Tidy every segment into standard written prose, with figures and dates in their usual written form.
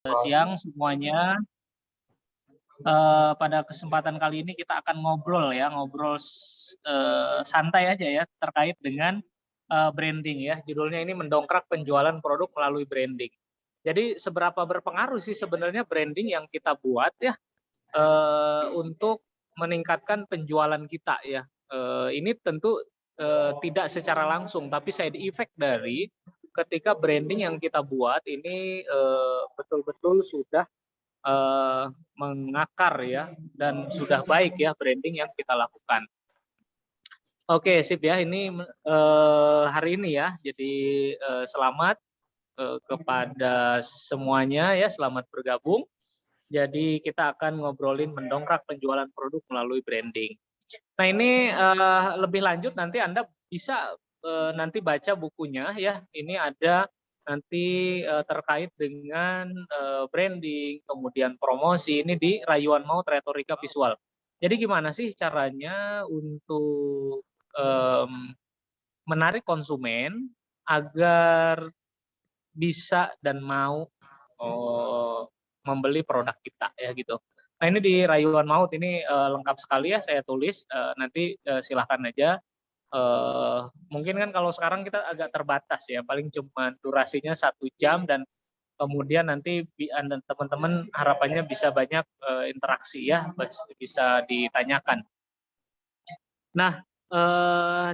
Siang semuanya. Pada kesempatan kali ini kita akan ngobrol ya, santai aja ya terkait dengan branding ya. Judulnya ini mendongkrak penjualan produk melalui branding. Jadi seberapa berpengaruh sih sebenarnya branding yang kita buat ya untuk meningkatkan penjualan kita ya. Ini tentu tidak secara langsung, tapi side effect dari ketika branding yang kita buat ini betul-betul sudah mengakar ya dan sudah baik ya branding yang kita lakukan. Oke, sip ya. Ini hari ini ya. Jadi selamat kepada semuanya ya, selamat bergabung. Jadi kita akan ngobrolin mendongkrak penjualan produk melalui branding. Nah, ini lebih lanjut nanti Anda bisa nanti baca bukunya ya. Ini ada nanti terkait dengan branding, kemudian promosi ini di Rayuan Maut Retorika Visual. Jadi gimana sih caranya untuk menarik konsumen agar bisa dan mau membeli produk kita ya gitu. Nah, ini di Rayuan Maut ini lengkap sekali ya saya tulis, nanti silahkan aja. Mungkin kan kalau sekarang kita agak terbatas ya, paling cuma durasinya 1 jam dan kemudian nanti teman-teman harapannya bisa banyak interaksi ya, bisa ditanyakan. Nah,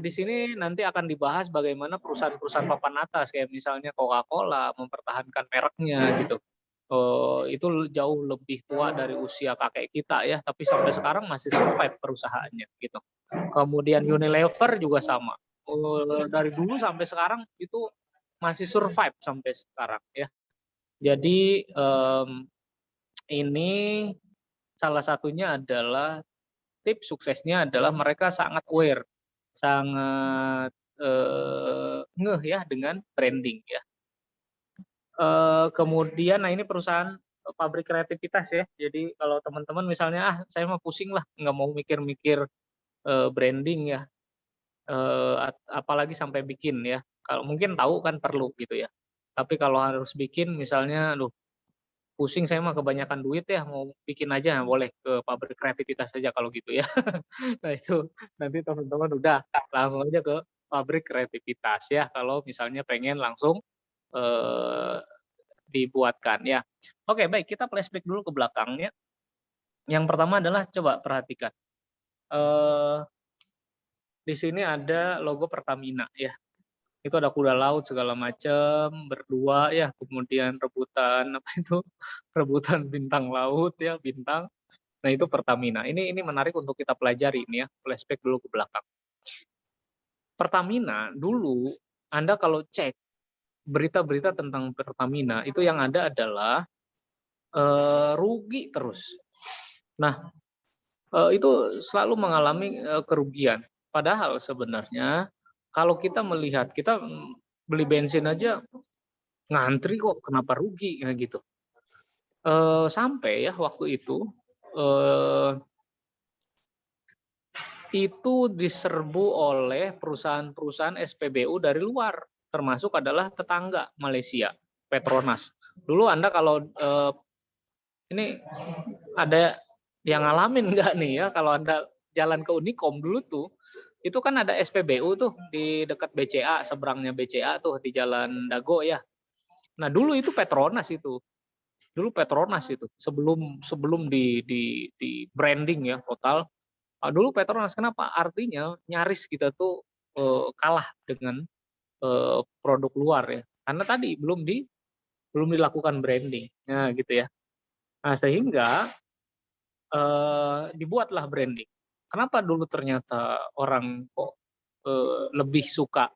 di sini nanti akan dibahas bagaimana perusahaan-perusahaan papan atas kayak misalnya Coca-Cola mempertahankan mereknya gitu. Itu jauh lebih tua dari usia kakek kita ya, tapi sampai sekarang masih survive perusahaannya gitu. Kemudian Unilever juga sama. Dari dulu sampai sekarang itu masih survive sampai sekarang ya. Jadi ini salah satunya adalah tips suksesnya adalah mereka sangat aware, sangat ngeh ya dengan branding ya. Kemudian, nah ini perusahaan pabrik kreativitas ya. Jadi kalau teman-teman misalnya, saya mau pusing lah, nggak mau mikir-mikir branding ya, apalagi sampai bikin ya. Kalau mungkin tahu kan perlu gitu ya. Tapi kalau harus bikin misalnya, aduh pusing saya mah kebanyakan duit ya, mau bikin aja boleh ke pabrik kreativitas aja kalau gitu ya. Nah itu nanti teman-teman udah langsung aja ke pabrik kreativitas ya kalau misalnya pengen langsung eh, dibuatkan ya. Oke, baik, kita flashback dulu ke belakangnya. Yang pertama adalah coba perhatikan. Di sini ada logo Pertamina ya. Itu ada kuda laut segala macam, berdua ya, kemudian rebutan apa itu? Rebutan bintang laut ya, bintang. Nah, itu Pertamina. Ini menarik untuk kita pelajari ini ya, flashback dulu ke belakang. Pertamina dulu Anda kalau cek berita-berita tentang Pertamina itu yang ada adalah rugi terus. Nah, itu selalu mengalami kerugian. Padahal sebenarnya kalau kita melihat, kita beli bensin aja ngantri kok, kenapa rugi kayak gitu. Sampai ya waktu itu diserbu oleh perusahaan-perusahaan SPBU dari luar, termasuk adalah tetangga Malaysia, Petronas. Dulu Anda kalau ini ada yang ngalamin nggak nih ya, kalau Anda jalan ke Unicom dulu tuh, itu kan ada SPBU tuh di dekat BCA, seberangnya BCA tuh di Jalan Dago ya. Nah dulu itu Petronas itu, sebelum di branding ya total. Dulu Petronas kenapa? Artinya nyaris kita tuh kalah dengan produk luar ya, karena tadi belum dilakukan branding, nah gitu ya. Nah sehingga dibuatlah branding. Kenapa dulu ternyata orang kok lebih suka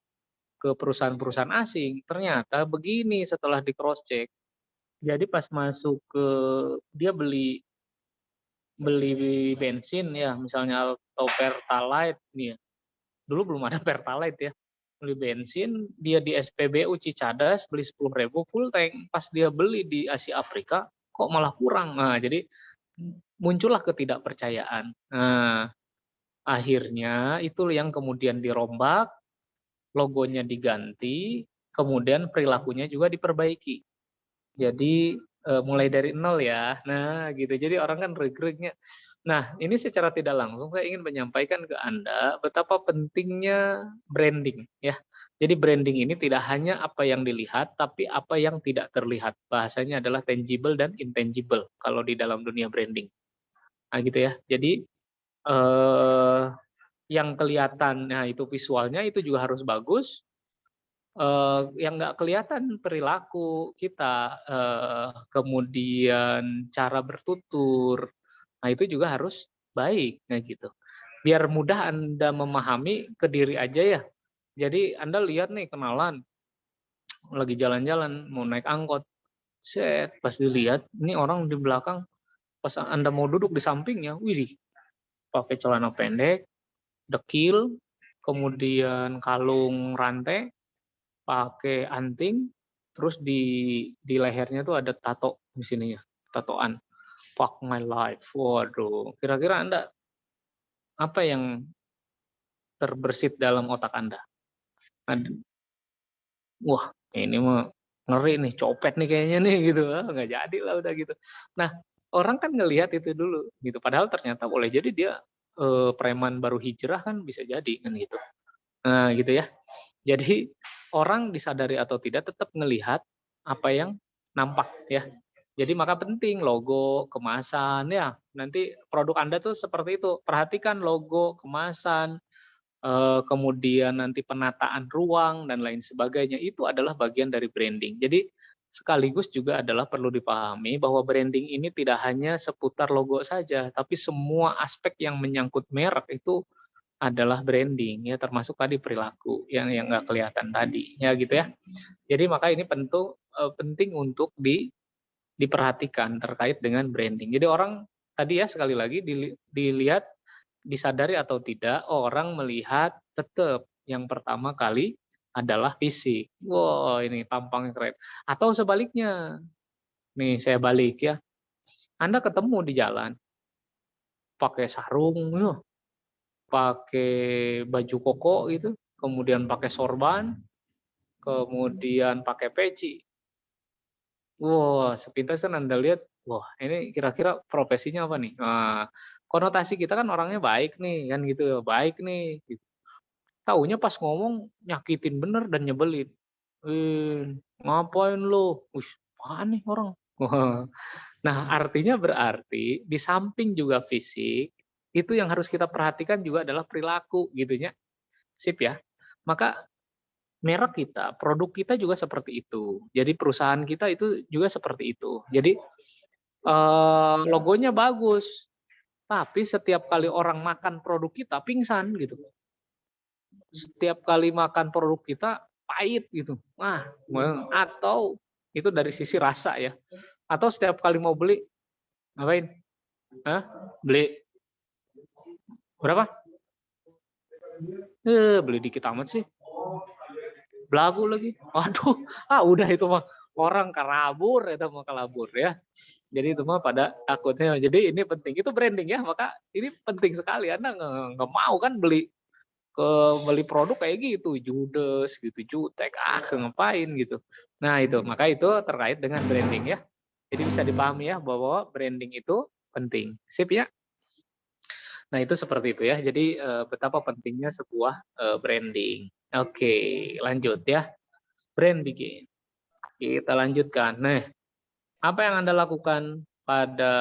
ke perusahaan-perusahaan asing? Ternyata begini setelah di cross check. Jadi pas masuk ke dia beli bensin ya, misalnya atau Pertalite nih ya. Dulu belum ada Pertalite ya. Beli bensin, dia di SPBU Cicadas beli 10.000 full tank. Pas dia beli di Asia Afrika kok malah kurang. Nah, jadi muncullah ketidakpercayaan. Nah, akhirnya itu yang kemudian dirombak, logonya diganti, kemudian perilakunya juga diperbaiki. Jadi mulai dari nol ya. Nah, gitu. Jadi orang kan regretnya. Nah, ini secara tidak langsung saya ingin menyampaikan ke Anda betapa pentingnya branding ya. Jadi branding ini tidak hanya apa yang dilihat, tapi apa yang tidak terlihat. Bahasanya adalah tangible dan intangible kalau di dalam dunia branding. Nah, gitu ya. Jadi eh, yang kelihatan, nah itu visualnya itu juga harus bagus. Yang nggak kelihatan perilaku kita, kemudian cara bertutur, nah itu juga harus baik, kayak gitu. Biar mudah Anda memahami ke diri aja ya. Jadi Anda lihat nih kenalan, lagi jalan-jalan, mau naik angkot, set, pas dilihat, ini orang di belakang, pas Anda mau duduk di sampingnya, wih, pakai celana pendek, dekil, kemudian kalung rantai, pakai anting, terus di lehernya tuh ada tato di sininya, tatoan "Fuck my life". Waduh, kira-kira Anda apa yang terbersit dalam otak Anda? Wah, ini mah ngeri nih, copet nih kayaknya nih gitu, nggak jadi lah udah gitu. Nah, orang kan ngelihat itu dulu gitu, padahal ternyata boleh jadi dia, preman baru hijrah kan bisa jadi kan gitu. Nah gitu ya. Jadi orang disadari atau tidak tetap ngelihat apa yang nampak ya. Jadi maka penting logo, kemasan ya. Nanti produk Anda tuh seperti itu. Perhatikan logo, kemasan, kemudian nanti penataan ruang dan lain sebagainya. Itu adalah bagian dari branding. Jadi sekaligus juga adalah perlu dipahami bahwa branding ini tidak hanya seputar logo saja, tapi semua aspek yang menyangkut merek itu adalah branding ya, termasuk tadi perilaku yang nggak kelihatan tadi ya gitu ya. Jadi maka ini penting untuk diperhatikan terkait dengan branding. Jadi orang tadi ya sekali lagi dilihat, disadari atau tidak, orang melihat tetap yang pertama kali adalah fisik. Wow, ini tampangnya keren. Atau sebaliknya, nih saya balik ya. Anda ketemu di jalan pakai sarung, ya, pakai baju koko gitu, kemudian pakai sorban, kemudian pakai peci. Wah, sepintas kan Anda lihat, wah ini kira-kira profesinya apa nih? Nah, konotasi kita kan orangnya baik nih, kan gitu, baik nih. Gitu. Taunya pas ngomong nyakitin bener dan nyebelin. Ngapain lo? Wih, apaan nih orang? Wah. Nah, artinya berarti di samping juga fisik, itu yang harus kita perhatikan juga adalah perilaku gitu ya. Sip ya. Maka merek kita, produk kita juga seperti itu. Jadi perusahaan kita itu juga seperti itu. Jadi logonya bagus, tapi setiap kali orang makan produk kita pingsan gitu. Setiap kali makan produk kita pahit gitu. Wah, atau itu dari sisi rasa ya. Atau setiap kali mau beli, ngapain? Hah? Beli berapa? Beli dikit amat sih. Belagu lagi. Waduh, udah itu mah orang kalabur, itu mau kalabur ya. Jadi itu mah pada takutnya. Jadi ini penting, itu branding ya. Maka ini penting sekali. Anda nggak mau kan beli produk kayak gitu, judes gitu, jutek, ngapain gitu. Nah itu, maka itu terkait dengan branding ya. Jadi bisa dipahami ya bahwa branding itu penting. Sip ya. Nah itu seperti itu ya. Jadi betapa pentingnya sebuah branding. Oke, lanjut ya. Brand bikin. Kita lanjutkan. Nah, apa yang Anda lakukan pada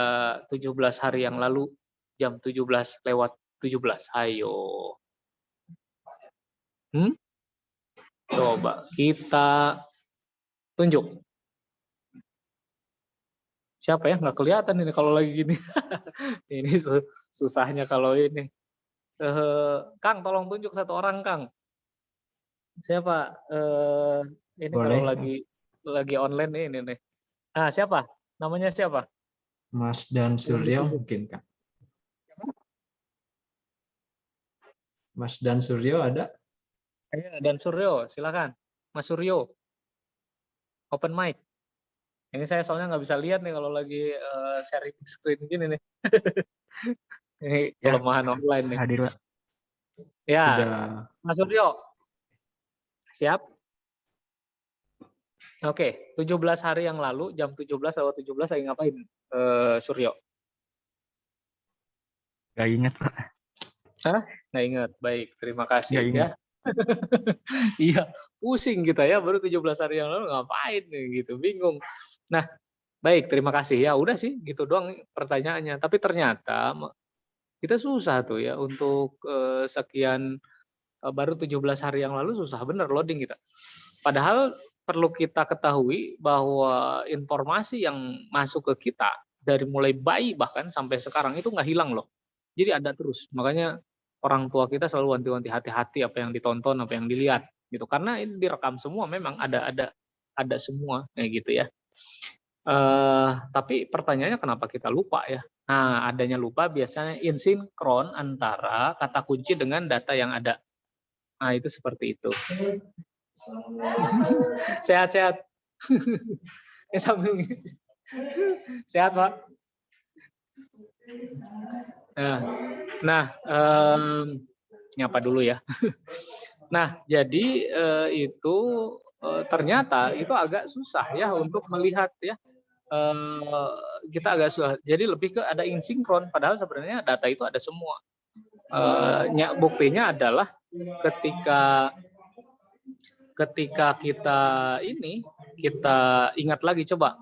17 hari yang lalu jam 17:17? Ayo. Coba kita tunjuk. Siapa ya? Nggak kelihatan ini kalau lagi gini. Ini susahnya kalau ini. Kang, tolong tunjuk satu orang, Kang. Siapa? Ini kalau Boleh, lagi online ini nih. Siapa? Namanya siapa? Mas Dan Tolong Suryo ditunjuk. mungkin, Kak. Mas Dan Suryo ada? Dan Suryo, silakan. Mas Suryo, open mic. Ini saya soalnya nggak bisa lihat nih kalau lagi sharing screen gini nih. Ini Ya, kelemahan online nih. hadir, Pak. Ya, Sudah. Mas Suryo, siap? Oke, 17 hari yang lalu jam 17:17 lagi ngapain, Suryo? Gak inget, Pak. Hah? Nggak ingat. Baik, terima kasih Nggak ya. ingat. Iya, pusing kita ya, baru 17 hari yang lalu ngapain nih gitu, bingung. Nah, baik, terima kasih ya. Udah sih, gitu doang pertanyaannya. Tapi ternyata kita susah tuh ya untuk sekian baru 17 hari yang lalu susah bener loading kita. Padahal perlu kita ketahui bahwa informasi yang masuk ke kita dari mulai bayi bahkan sampai sekarang itu nggak hilang loh. Jadi ada terus. Makanya orang tua kita selalu wanti-wanti hati-hati apa yang ditonton, apa yang dilihat gitu. Karena ini direkam semua memang ada semua kayak gitu ya. Tapi pertanyaannya kenapa kita lupa ya? Nah, adanya lupa biasanya insinkron antara kata kunci dengan data yang ada. Nah, itu seperti itu. Sehat-sehat. Sehat, Pak. Nah, nyapa dulu ya. Nah, jadi itu ternyata itu agak susah ya untuk melihat ya. Kita agak susah. Jadi lebih ke ada insinkron, padahal sebenarnya data itu ada semua. Buktinya adalah ketika kita ingat lagi, coba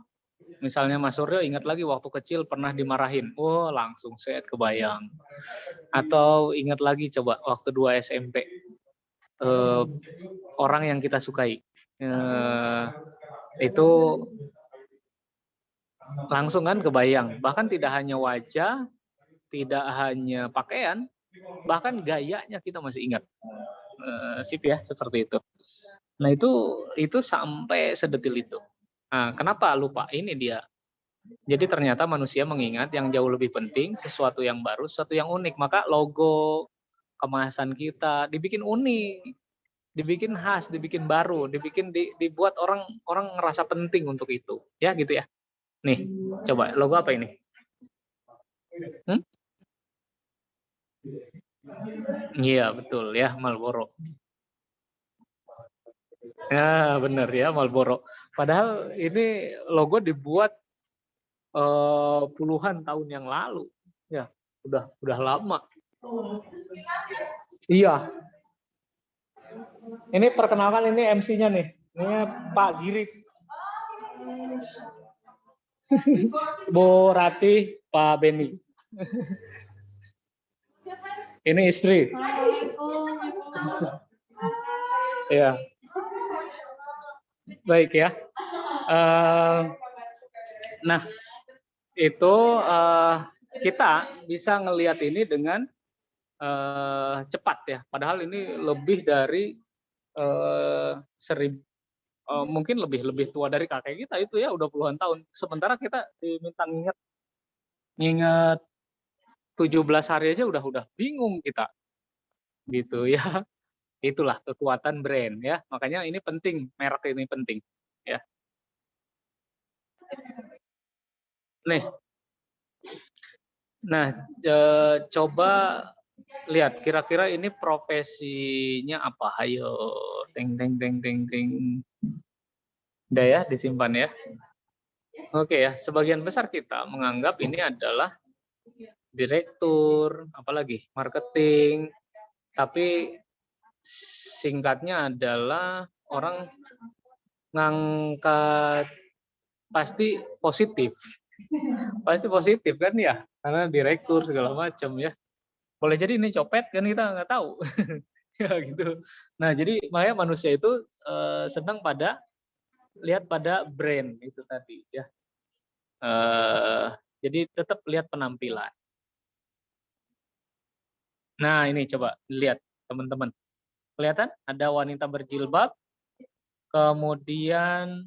misalnya Mas Suryo ingat lagi waktu kecil pernah dimarahin, langsung saya kebayang. Atau ingat lagi coba waktu 2 SMP orang yang kita sukai, itu langsung kan kebayang. Bahkan tidak hanya wajah, tidak hanya pakaian, bahkan gayanya kita masih ingat. Sip ya, seperti itu. Nah, itu sampai sedetil itu. Nah, kenapa lupa? Ini dia. Jadi ternyata manusia mengingat yang jauh lebih penting, sesuatu yang baru, sesuatu yang unik. Maka logo, kemasan kita dibikin unik, dibikin khas, dibikin baru, dibuat orang ngerasa penting untuk itu. Ya gitu ya. Nih, coba logo apa ini? Iya, betul ya, Marlboro. Ya, benar ya, Marlboro. Padahal ini logo dibuat puluhan tahun yang lalu. Ya, udah lama. Iya. Ini perkenalkan, ini MC-nya nih. Ini Pak Giri. Bu Rati, Pak Beni. Ini istri. Ya. Baik ya. Nah, itu kita bisa ngelihat ini dengan cepat ya. Padahal ini lebih dari 1000, mungkin lebih tua dari kakek kita itu ya, udah puluhan tahun. Sementara kita diminta nginget 17 hari aja udah bingung kita. Gitu ya. Itulah kekuatan brand ya. Makanya ini penting, merek ini penting ya. Nih. Nah, coba lihat kira-kira ini profesinya apa? Ayo, ting. Udah ya, disimpan ya. Oke ya, sebagian besar kita menganggap ini adalah direktur, apalagi marketing, tapi singkatnya adalah orang ngangkat pasti positif. Pasti positif kan ya, karena direktur segala macam ya. Boleh jadi ini copet kan, kita nggak tahu. Ya gitu. Nah, jadi makanya manusia itu senang lihat pada brand itu tadi ya. Jadi tetap lihat penampilan. Nah, ini coba lihat teman-teman. Kelihatan ada wanita berjilbab, kemudian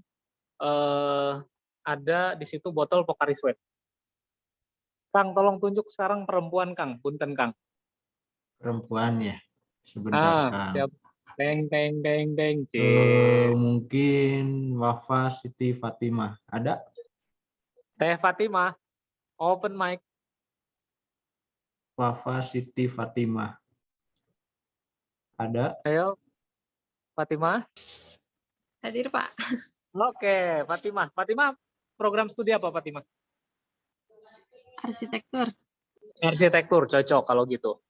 ada di situ botol Pocari Sweat. Kang, tolong tunjuk sekarang perempuan, Kang. Punten, Kang. Perempuan ya. Sebentar, Kang. Siap. Teng. Mungkin Wafa Siti Fatimah. Ada? Teh Fatimah, open mic. Wafa Siti Fatimah. Ada? Ayo, Fatimah. Hadir, Pak. Oke, Fatimah. Fatimah, program studi apa Fatimah? Arsitektur. Arsitektur, cocok kalau gitu.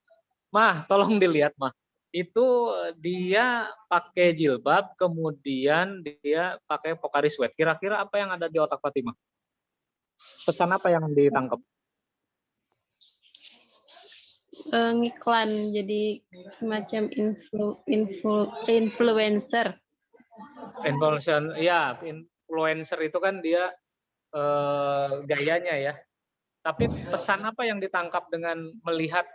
Mah, tolong dilihat, Mah. Itu dia pakai jilbab, kemudian dia pakai Pocari Sweat. Kira-kira apa yang ada di otak Fatimah? Pesan apa yang ditangkap? Ngiklan, jadi semacam influencer. Influencer itu kan dia gayanya ya. Tapi pesan apa yang ditangkap dengan melihat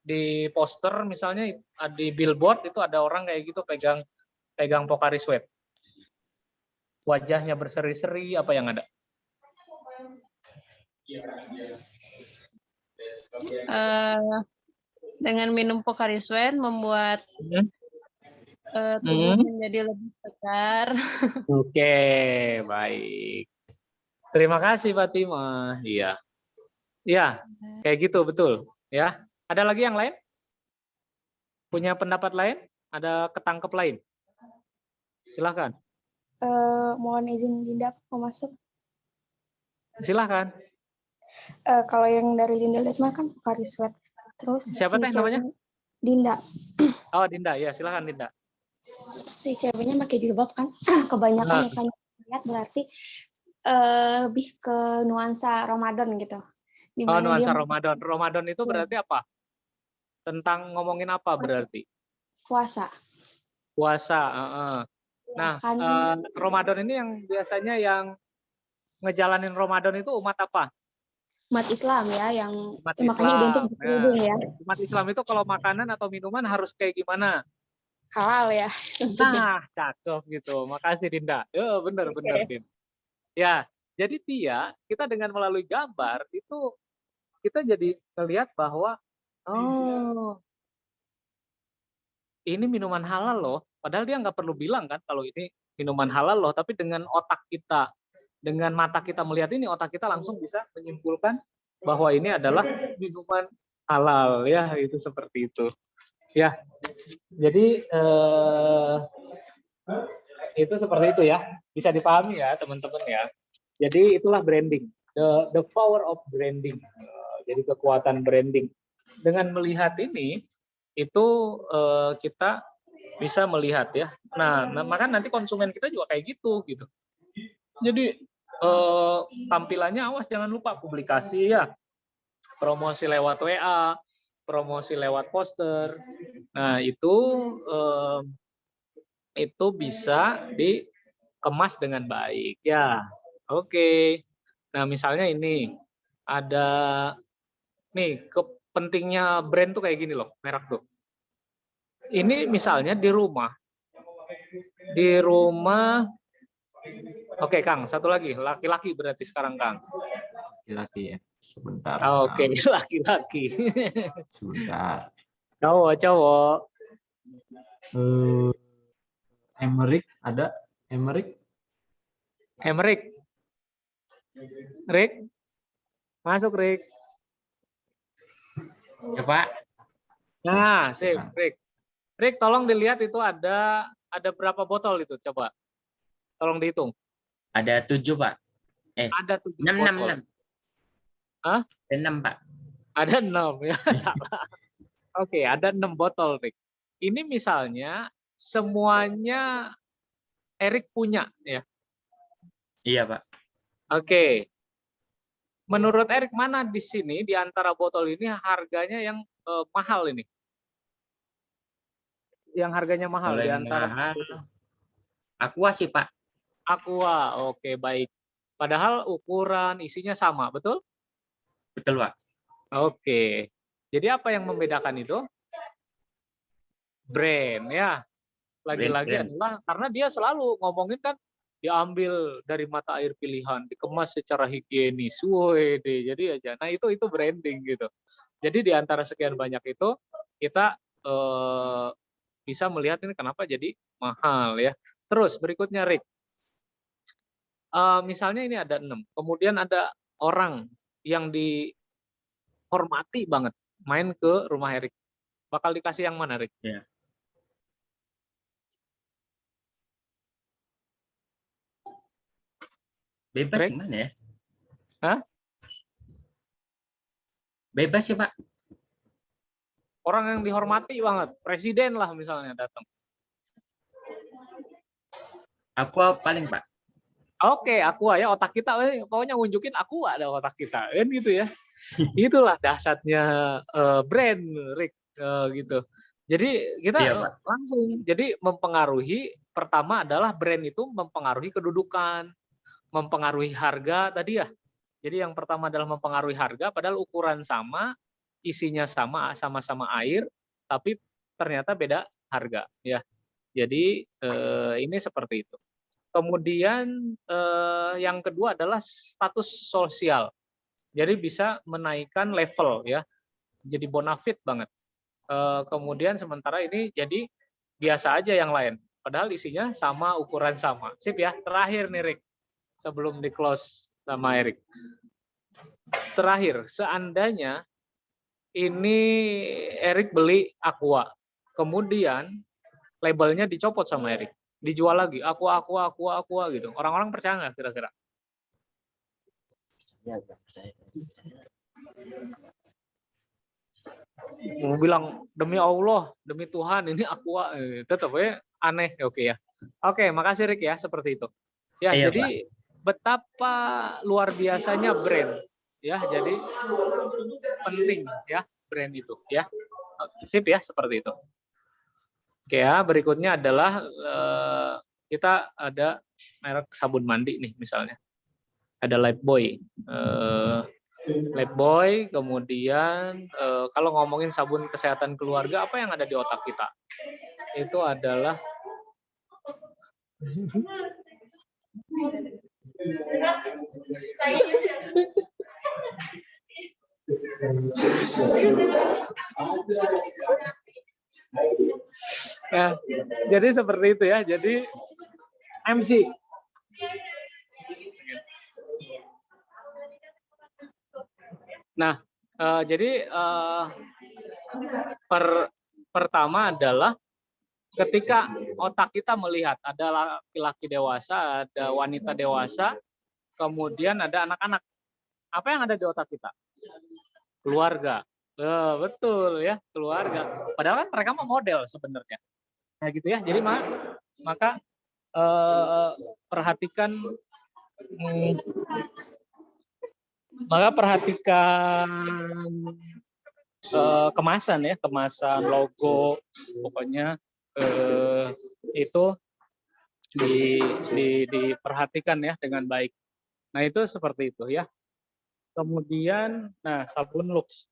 di poster misalnya di billboard itu ada orang kayak gitu pegang Pocari Sweat. Wajahnya berseri-seri, apa yang ada? Dengan minum Pocari Sweat membuat tubuh menjadi lebih segar. Oke, baik. Terima kasih Fatimah. Iya. Iya, kayak gitu betul. Ya. Ada lagi yang lain? Punya pendapat lain? Ada ketangkep lain? Silahkan. Mohon izin Dinda mau masuk. Silahkan. Kalau yang dari Dinda lihat mah kan Pocari Sweat. Terus Siapa teh namanya? Dinda. Oh, Dinda. Ya, silahkan Dinda. Si ceweknya pakai jilbab kan. Kebanyakan ya kan lihat berarti lebih ke nuansa Ramadan gitu. Oh, nuansa Ramadan. Ramadan itu berarti apa? Tentang ngomongin apa berarti? Puasa. Puasa. Nah, kan, Ramadan ini yang biasanya yang ngejalanin Ramadan itu umat apa? Umat Islam ya, yang umat makanya identik kerudung ya. Umat Islam itu kalau makanan atau minuman harus kayak gimana? Halal ya. Nah, cakep gitu. Makasih Dinda. Bener Din. Ya, jadi kita dengan melalui gambar itu kita jadi melihat bahwa oh, ini minuman halal loh. Padahal dia nggak perlu bilang kan kalau ini minuman halal loh. Tapi dengan otak kita, dengan mata kita melihat ini, otak kita langsung bisa menyimpulkan bahwa ini adalah minuman halal ya, itu seperti itu. Ya, jadi itu seperti itu ya. Bisa dipahami ya teman-teman ya. Jadi itulah branding, the power of branding. Jadi kekuatan branding. Dengan melihat ini, itu kita bisa melihat ya. Nah, maka nanti konsumen kita juga kayak gitu. Jadi tampilannya awas jangan lupa publikasi ya, promosi lewat WA, promosi lewat poster. Nah itu bisa dikemas dengan baik ya. Oke. Nah misalnya ini ada nih pentingnya brand tuh kayak gini loh, merek tuh. Ini misalnya di rumah. Oke Kang, satu lagi, laki-laki berarti sekarang Kang. Laki-laki ya, sebentar. Oke, laki-laki. Sebentar. Cowok. Emerick ada? Emerick? Rick, masuk Rick. Ya Pak. Nah, sip, Rick. Rick, tolong dilihat itu ada berapa botol itu, coba. Tolong dihitung. Ada 7 Pak. Ada 7 6, botol. 6. Hah? Ada 6 Pak. Ada 6 ya. Oke, ada 6 botol, Rick. Ini misalnya semuanya Erik punya ya. Iya Pak. Oke. Menurut Erik mana di sini di antara botol ini harganya yang mahal ini? Yang harganya mahal di antara mahal. Aqua sih Pak. Aqua, oke baik. Padahal ukuran isinya sama, betul? Betul Pak. Oke. Jadi apa yang membedakan itu? Brand ya. Lagi-lagi adalah karena dia selalu ngomongin kan diambil dari mata air pilihan, dikemas secara higienis. Wede, jadi aja. Nah, itu branding gitu. Jadi di antara sekian banyak itu kita bisa melihat ini kenapa jadi mahal ya. Terus berikutnya Rick. Misalnya ini ada 6. Kemudian ada orang yang dihormati banget main ke rumah Erik. Bakal dikasih yang mana, Rick? Ya. Bebas Rick? gimana ya? Hah? Bebas ya, Pak. Orang yang dihormati banget, presiden lah misalnya datang. Aqua paling, Pak. Oke, Aqua ya, otak kita pokoknya ngunjukin Aqua ada otak kita kan gitu ya. Itulah dahsyatnya brand, Rick, gitu. Jadi kita Iya, Pak. langsung jadi mempengaruhi, pertama adalah brand itu mempengaruhi kedudukan, mempengaruhi harga tadi ya. Jadi yang pertama adalah mempengaruhi harga, padahal ukuran sama, isinya sama, sama-sama air, tapi ternyata beda harga ya. Jadi ini seperti itu. Kemudian yang kedua adalah status sosial. Jadi bisa menaikkan level ya. Jadi bonafit banget. Kemudian sementara ini jadi biasa aja yang lain. Padahal isinya sama, ukuran sama. Sip ya. Terakhir nih Rick, sebelum di close sama Erik. Terakhir, seandainya ini Erik beli Aqua, kemudian labelnya dicopot sama Erik, dijual lagi Aqua gitu. Orang-orang percaya nggak kira-kira? Ya, percaya. Mau bilang demi Allah, demi Tuhan ini Aqua, tetap ya aneh. Oke ya. Oke, makasih Rick ya, seperti itu. Ya, Iya, jadi betapa luar biasanya brand ya. Jadi penting ya brand itu ya. Sip ya, seperti itu. Oke ya, berikutnya adalah kita ada merek sabun mandi nih misalnya. Ada Lifebuoy. Lifebuoy, kemudian kalau ngomongin sabun kesehatan keluarga, apa yang ada di otak kita? Itu adalah ya, jadi seperti itu ya. Jadi MC. Nah, jadi pertama adalah ketika otak kita melihat ada laki-laki dewasa, ada wanita dewasa, kemudian ada anak-anak. Apa yang ada di otak kita? Keluarga. Betul ya, keluarga. Padahal kan mereka mau model sebenarnya. Nah gitu ya. Jadi maka perhatikan kemasan ya, kemasan, logo, pokoknya itu diperhatikan ya dengan baik. Nah itu seperti itu ya. Kemudian, nah sabun Lux,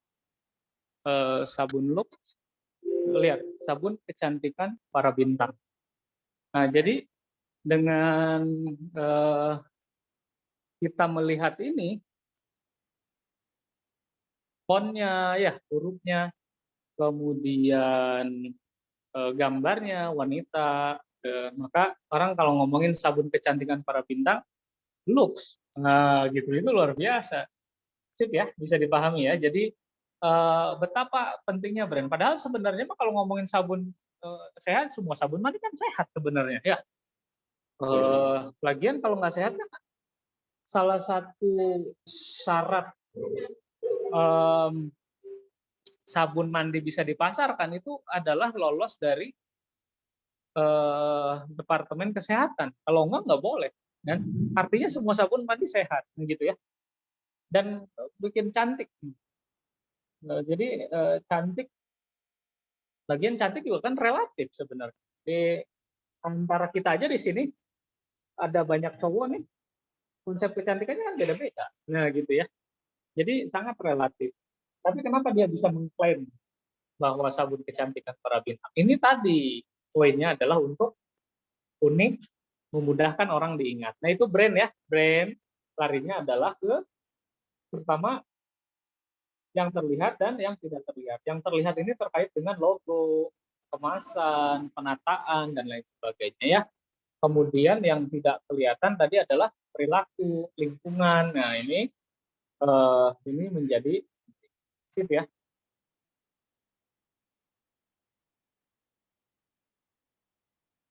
lihat sabun kecantikan para bintang. Nah jadi dengan kita melihat ini, fontnya ya, hurufnya, kemudian gambarnya wanita, maka orang kalau ngomongin sabun kecantikan para bintang, Lux, nah gitu, itu luar biasa. Sip ya, bisa dipahami ya. Jadi betapa pentingnya brand. Padahal sebenarnya kalau ngomongin sabun sehat, semua sabun mandi kan sehat sebenarnya ya. Lagian kalau nggak sehat kan salah satu syarat sabun mandi bisa dipasarkan itu adalah lolos dari Departemen Kesehatan. Kalau nggak boleh. Dan artinya semua sabun mandi sehat, gitu ya. Dan bikin cantik. Jadi cantik, bagian cantik juga kan relatif sebenarnya. Di antara kita aja di sini ada banyak cowok nih, konsep kecantikannya kan beda-beda. Nah gitu ya. Jadi sangat relatif. Tapi kenapa dia bisa mengklaim bahwa sabun kecantikan para bintang? Ini tadi poinnya adalah untuk unik, memudahkan orang diingat. Nah itu brand ya, brand larinya adalah ke pertama yang terlihat dan yang tidak terlihat. Yang terlihat ini terkait dengan logo, kemasan, penataan, dan lain sebagainya ya. Kemudian yang tidak kelihatan tadi adalah perilaku, lingkungan. Nah ini menjadi sip ya.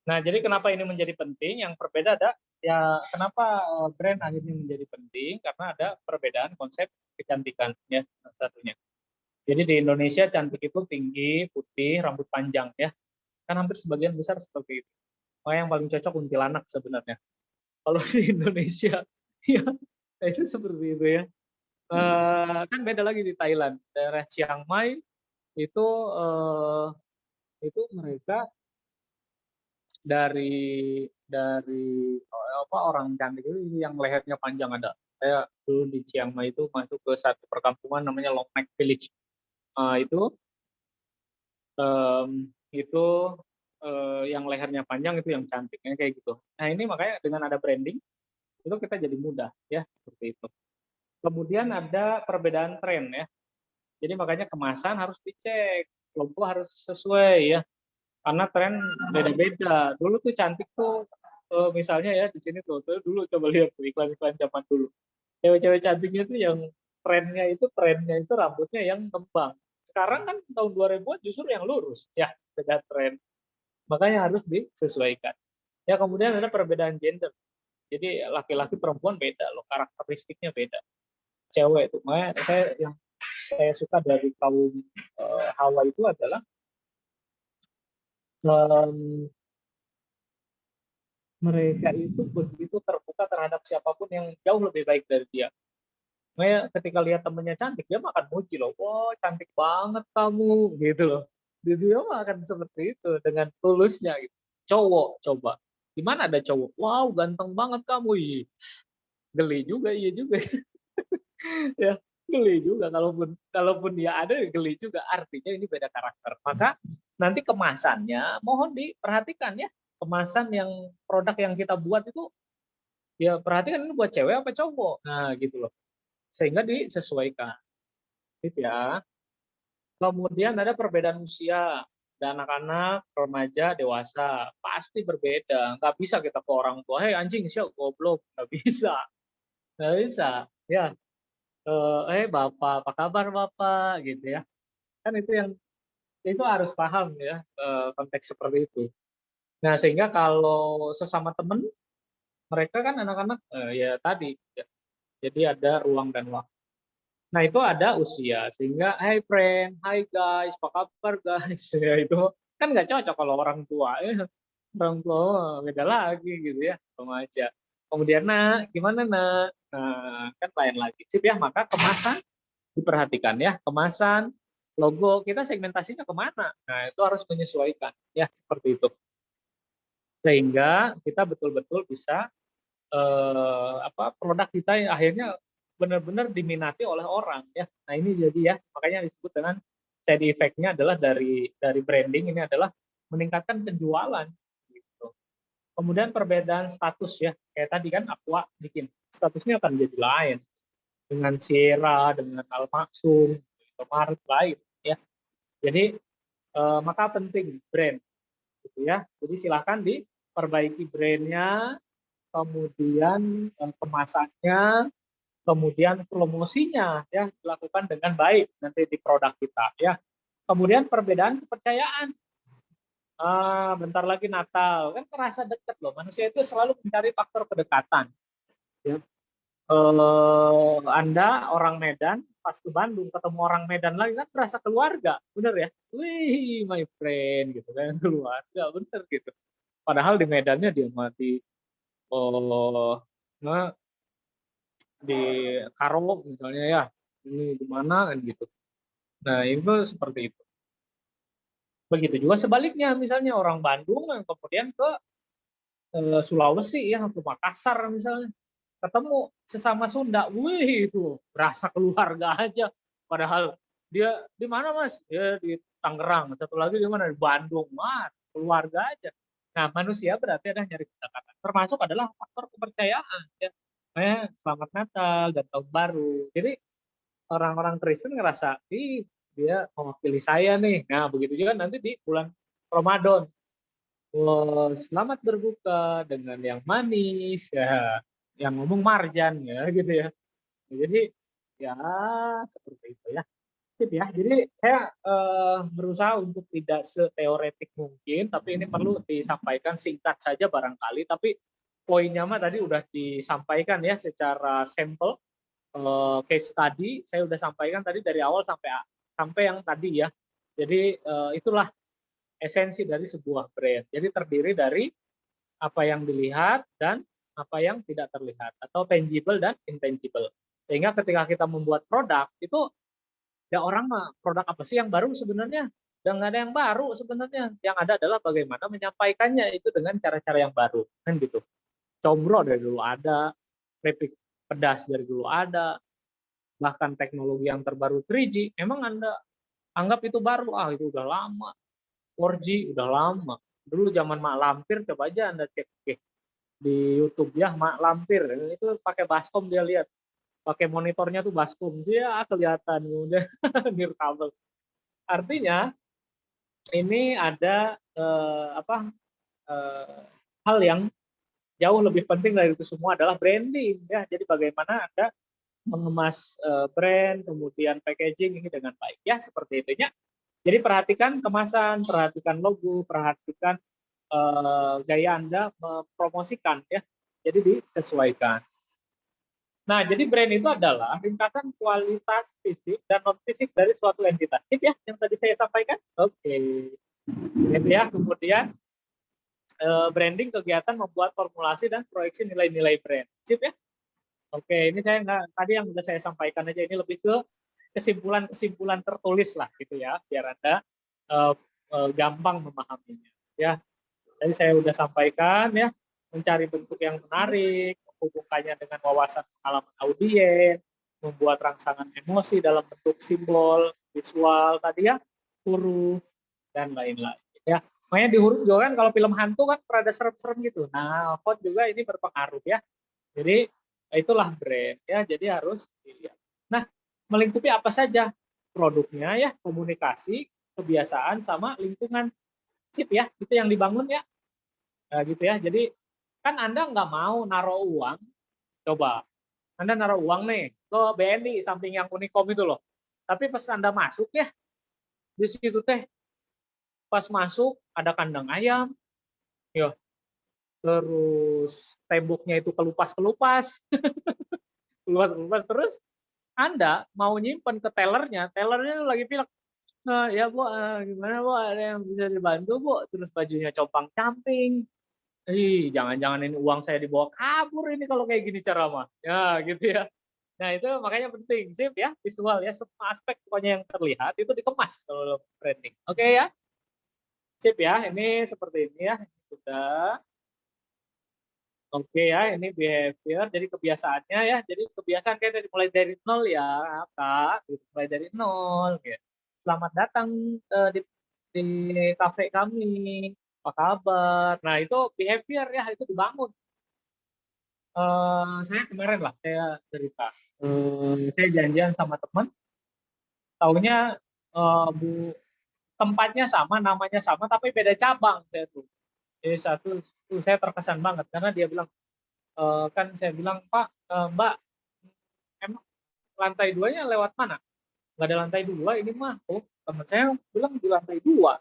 Nah jadi kenapa ini menjadi penting? Yang berbeda ada ya kenapa brand akhirnya menjadi penting? Karena ada perbedaan konsep kecantikan ya salah satunya. Jadi di Indonesia cantik itu tinggi, putih, rambut panjang ya. Kan hampir sebagian besar seperti itu. Oh, yang paling cocok kuntilanak sebenarnya. Kalau di Indonesia ya itu seperti itu ya. Kan beda lagi di Thailand. Daerah Chiang Mai itu mereka dari apa orang cantik itu yang lehernya panjang ada. Saya dulu di Chiang Mai itu masuk ke satu perkampungan namanya Long Neck Village. Itu yang lehernya panjang itu yang cantiknya kayak gitu. Nah ini makanya dengan ada branding itu kita jadi mudah ya seperti itu. Kemudian ada perbedaan tren ya. Jadi makanya kemasan harus dicek, logo harus sesuai ya. Karena tren beda-beda. Dulu tuh cantik tuh misalnya ya di sini tuh dulu coba lihat tuh iklan-iklan zaman dulu. Cewek-cewek cantiknya tuh yang trennya itu rambutnya yang kembang. Sekarang kan tahun 2000-an justru yang lurus ya, beda tren. Makanya harus disesuaikan. Ya kemudian ada perbedaan gender. Jadi laki-laki perempuan beda loh, karakteristiknya beda. Cewek itu, makanya yang saya suka dari kaum Hawa itu adalah mereka itu begitu terbuka terhadap siapapun yang jauh lebih baik dari dia. Makanya ketika lihat temennya cantik, dia makan muji loh, wah cantik banget kamu, gitu loh. Dia akan seperti itu dengan tulusnya. Gitu. Cowok coba, gimana ada cowok, wow ganteng banget kamu, iya. Geli juga, iya juga. Ya, geli juga kalaupun dia ada geli juga, artinya ini beda karakter. Maka nanti kemasannya mohon diperhatikan ya, kemasan yang produk yang kita buat itu ya perhatikan ini buat cewek apa cowok, nah gitu loh, sehingga disesuaikan gitu ya. Kemudian ada perbedaan usia, ada anak-anak, remaja, dewasa, pasti berbeda. Nggak bisa kita ke orang tua, hei anjing siap goblok, nggak bisa, ya. Bapak, apa kabar Bapak, gitu ya. Kan itu harus paham ya konteks seperti itu. Nah, sehingga kalau sesama teman, mereka kan anak-anak ya tadi, ya. Jadi ada ruang dan waktu. Nah, itu ada usia, sehingga hey friend, hi guys, apa kabar guys, ya itu kan nggak cocok kalau orang tua, ya. Orang tua beda lagi gitu ya, remaja. Kemudian nak, gimana nak? Nah, kan lain lagi. Sip ya, maka kemasan diperhatikan ya, kemasan, logo, kita segmentasinya kemana? Nah, itu harus menyesuaikan ya, seperti itu. Sehingga kita betul-betul bisa produk kita yang akhirnya benar-benar diminati oleh orang ya. Nah, ini jadi ya, makanya disebut dengan side effect-nya adalah dari branding ini adalah meningkatkan penjualan gitu. Kemudian perbedaan status ya, kayak tadi kan Aqua bikin statusnya akan jadi lain dengan Sierra, dengan Almaksum, Indomaret lain ya. Jadi maka penting brand gitu ya. Jadi silakan diperbaiki brandnya, kemudian kemasannya, kemudian promosinya ya dilakukan dengan baik nanti di produk kita ya. Kemudian perbedaan kepercayaan. Bentar lagi Natal kan terasa dekat loh. Manusia itu selalu mencari faktor kedekatan. Ya. Anda orang Medan pas ke Bandung ketemu orang Medan lagi kan terasa keluarga, bener ya? Wih, my friend gitu kan, keluarga, bener gitu. Padahal di Medannya dia mati di Karo misalnya ya, ini di mana kan gitu. Nah itu seperti itu. Begitu juga sebaliknya, misalnya orang Bandung yang kemudian ke Sulawesi ya, ke Makassar misalnya, ketemu sesama Sunda, wih itu berasa keluarga aja. Padahal dia di mana Mas? Ya di Tangerang. Satu lagi di mana? Di Bandung. Mas, keluarga aja. Nah manusia berarti ada nyari kedekatan. Termasuk adalah faktor kepercayaan. Ya. Selamat Natal dan Tahun Baru. Jadi orang-orang Kristen ngerasa, ih dia mewakili saya nih. Nah begitu juga nanti di bulan Ramadan. Selamat berbuka dengan yang manis ya, yang ngomong Marjan ya gitu ya. Jadi ya seperti itu ya. Sip ya. Jadi saya berusaha untuk tidak seteoretik mungkin, tapi ini perlu disampaikan singkat saja barangkali, tapi poinnya mah tadi udah disampaikan ya secara sampel, case study saya udah sampaikan tadi dari awal sampai yang tadi ya. Jadi itulah esensi dari sebuah brand. Jadi terdiri dari apa yang dilihat dan apa yang tidak terlihat atau tangible dan intangible. Sehingga ketika kita membuat produk itu ya orang mah produk apa sih yang baru sebenarnya? Dan nggak ada yang baru sebenarnya. Yang ada adalah bagaimana menyampaikannya itu dengan cara-cara yang baru kan gitu. Combro dari dulu ada, keripik pedas dari dulu ada, bahkan teknologi yang terbaru 3G. Emang Anda anggap itu baru? Ah itu udah lama. 4G udah lama. Dulu zaman Mak Lampir coba aja Anda cek di YouTube ya, Mak Lampir itu pakai baskom dia lihat. Pakai monitornya tuh baskom dia kelihatan udah nirkabel. Artinya ini ada hal yang jauh lebih penting dari itu semua adalah branding ya. Jadi bagaimana Anda mengemas brand, kemudian packaging ini dengan baik ya seperti itu ya. Jadi perhatikan kemasan, perhatikan logo, perhatikan gaya Anda mempromosikan ya. Jadi disesuaikan. Nah, jadi brand itu adalah ringkasan kualitas fisik dan non fisik dari suatu entitas. Sip ya, yang tadi saya sampaikan. Oke. Gitu ya. Kemudian branding kegiatan membuat formulasi dan proyeksi nilai-nilai brand. Sip ya. Oke, ini saya nggak tadi yang sudah saya sampaikan aja ini lebih ke kesimpulan-kesimpulan tertulis lah gitu ya, biar Anda gampang memahaminya. Ya, tadi saya sudah sampaikan ya, mencari bentuk yang menarik, menghubungkannya dengan wawasan pengalaman audiens, membuat rangsangan emosi dalam bentuk simbol, visual tadi ya, huruf dan lain-lain. Ya, makanya di huruf juga kan kalau film hantu kan rada serem-serem gitu. Nah, font juga ini berpengaruh ya. Jadi itulah brand ya. Jadi harus dilihat. Nah, melingkupi apa saja produknya ya, komunikasi, kebiasaan sama lingkungan. Sip ya, itu yang dibangun ya. Nah, gitu ya. Jadi kan Anda nggak mau naruh uang, coba Anda naruh uang nih ke BNI samping yang Unicom itu loh. Tapi pas Anda masuk ya, di situ teh pas masuk ada kandang ayam, ya, terus temboknya itu kelupas-kelupas, kelupas-kelupas terus Anda mau nyimpen ke tellernya itu lagi pilek. Nah, ya Bu, gimana Bu, ada yang bisa dibantu Bu? Terus bajunya compang-camping. Jangan-jangan ini uang saya dibawa kabur ini kalau kayak gini cara mah. Ya, gitu ya. Nah, itu makanya penting, sip ya, visual ya, semua aspek pokoknya yang terlihat itu dikemas kalau branding. Oke ya? Sip ya, ini seperti ini ya. Sudah. Oke ya, ini behavior, jadi kebiasaannya ya. Jadi kebiasaan kayak dari mulai dari nol ya, Kak. Mulai dari nol. Gitu. Selamat datang di kafe kami. Apa kabar? Nah, itu behavior ya, itu dibangun. Saya kemarin lah, saya cerita. Saya janjian sama teman, taunya Bu tempatnya sama, namanya sama, tapi beda cabang saya tuh. Jadi satu tuh saya terkesan banget karena dia bilang kan saya bilang Pak, Mbak, emang lantai 2-nya lewat mana? Nggak ada lantai 2 ini mah. Oh, teman saya bilang di lantai 2.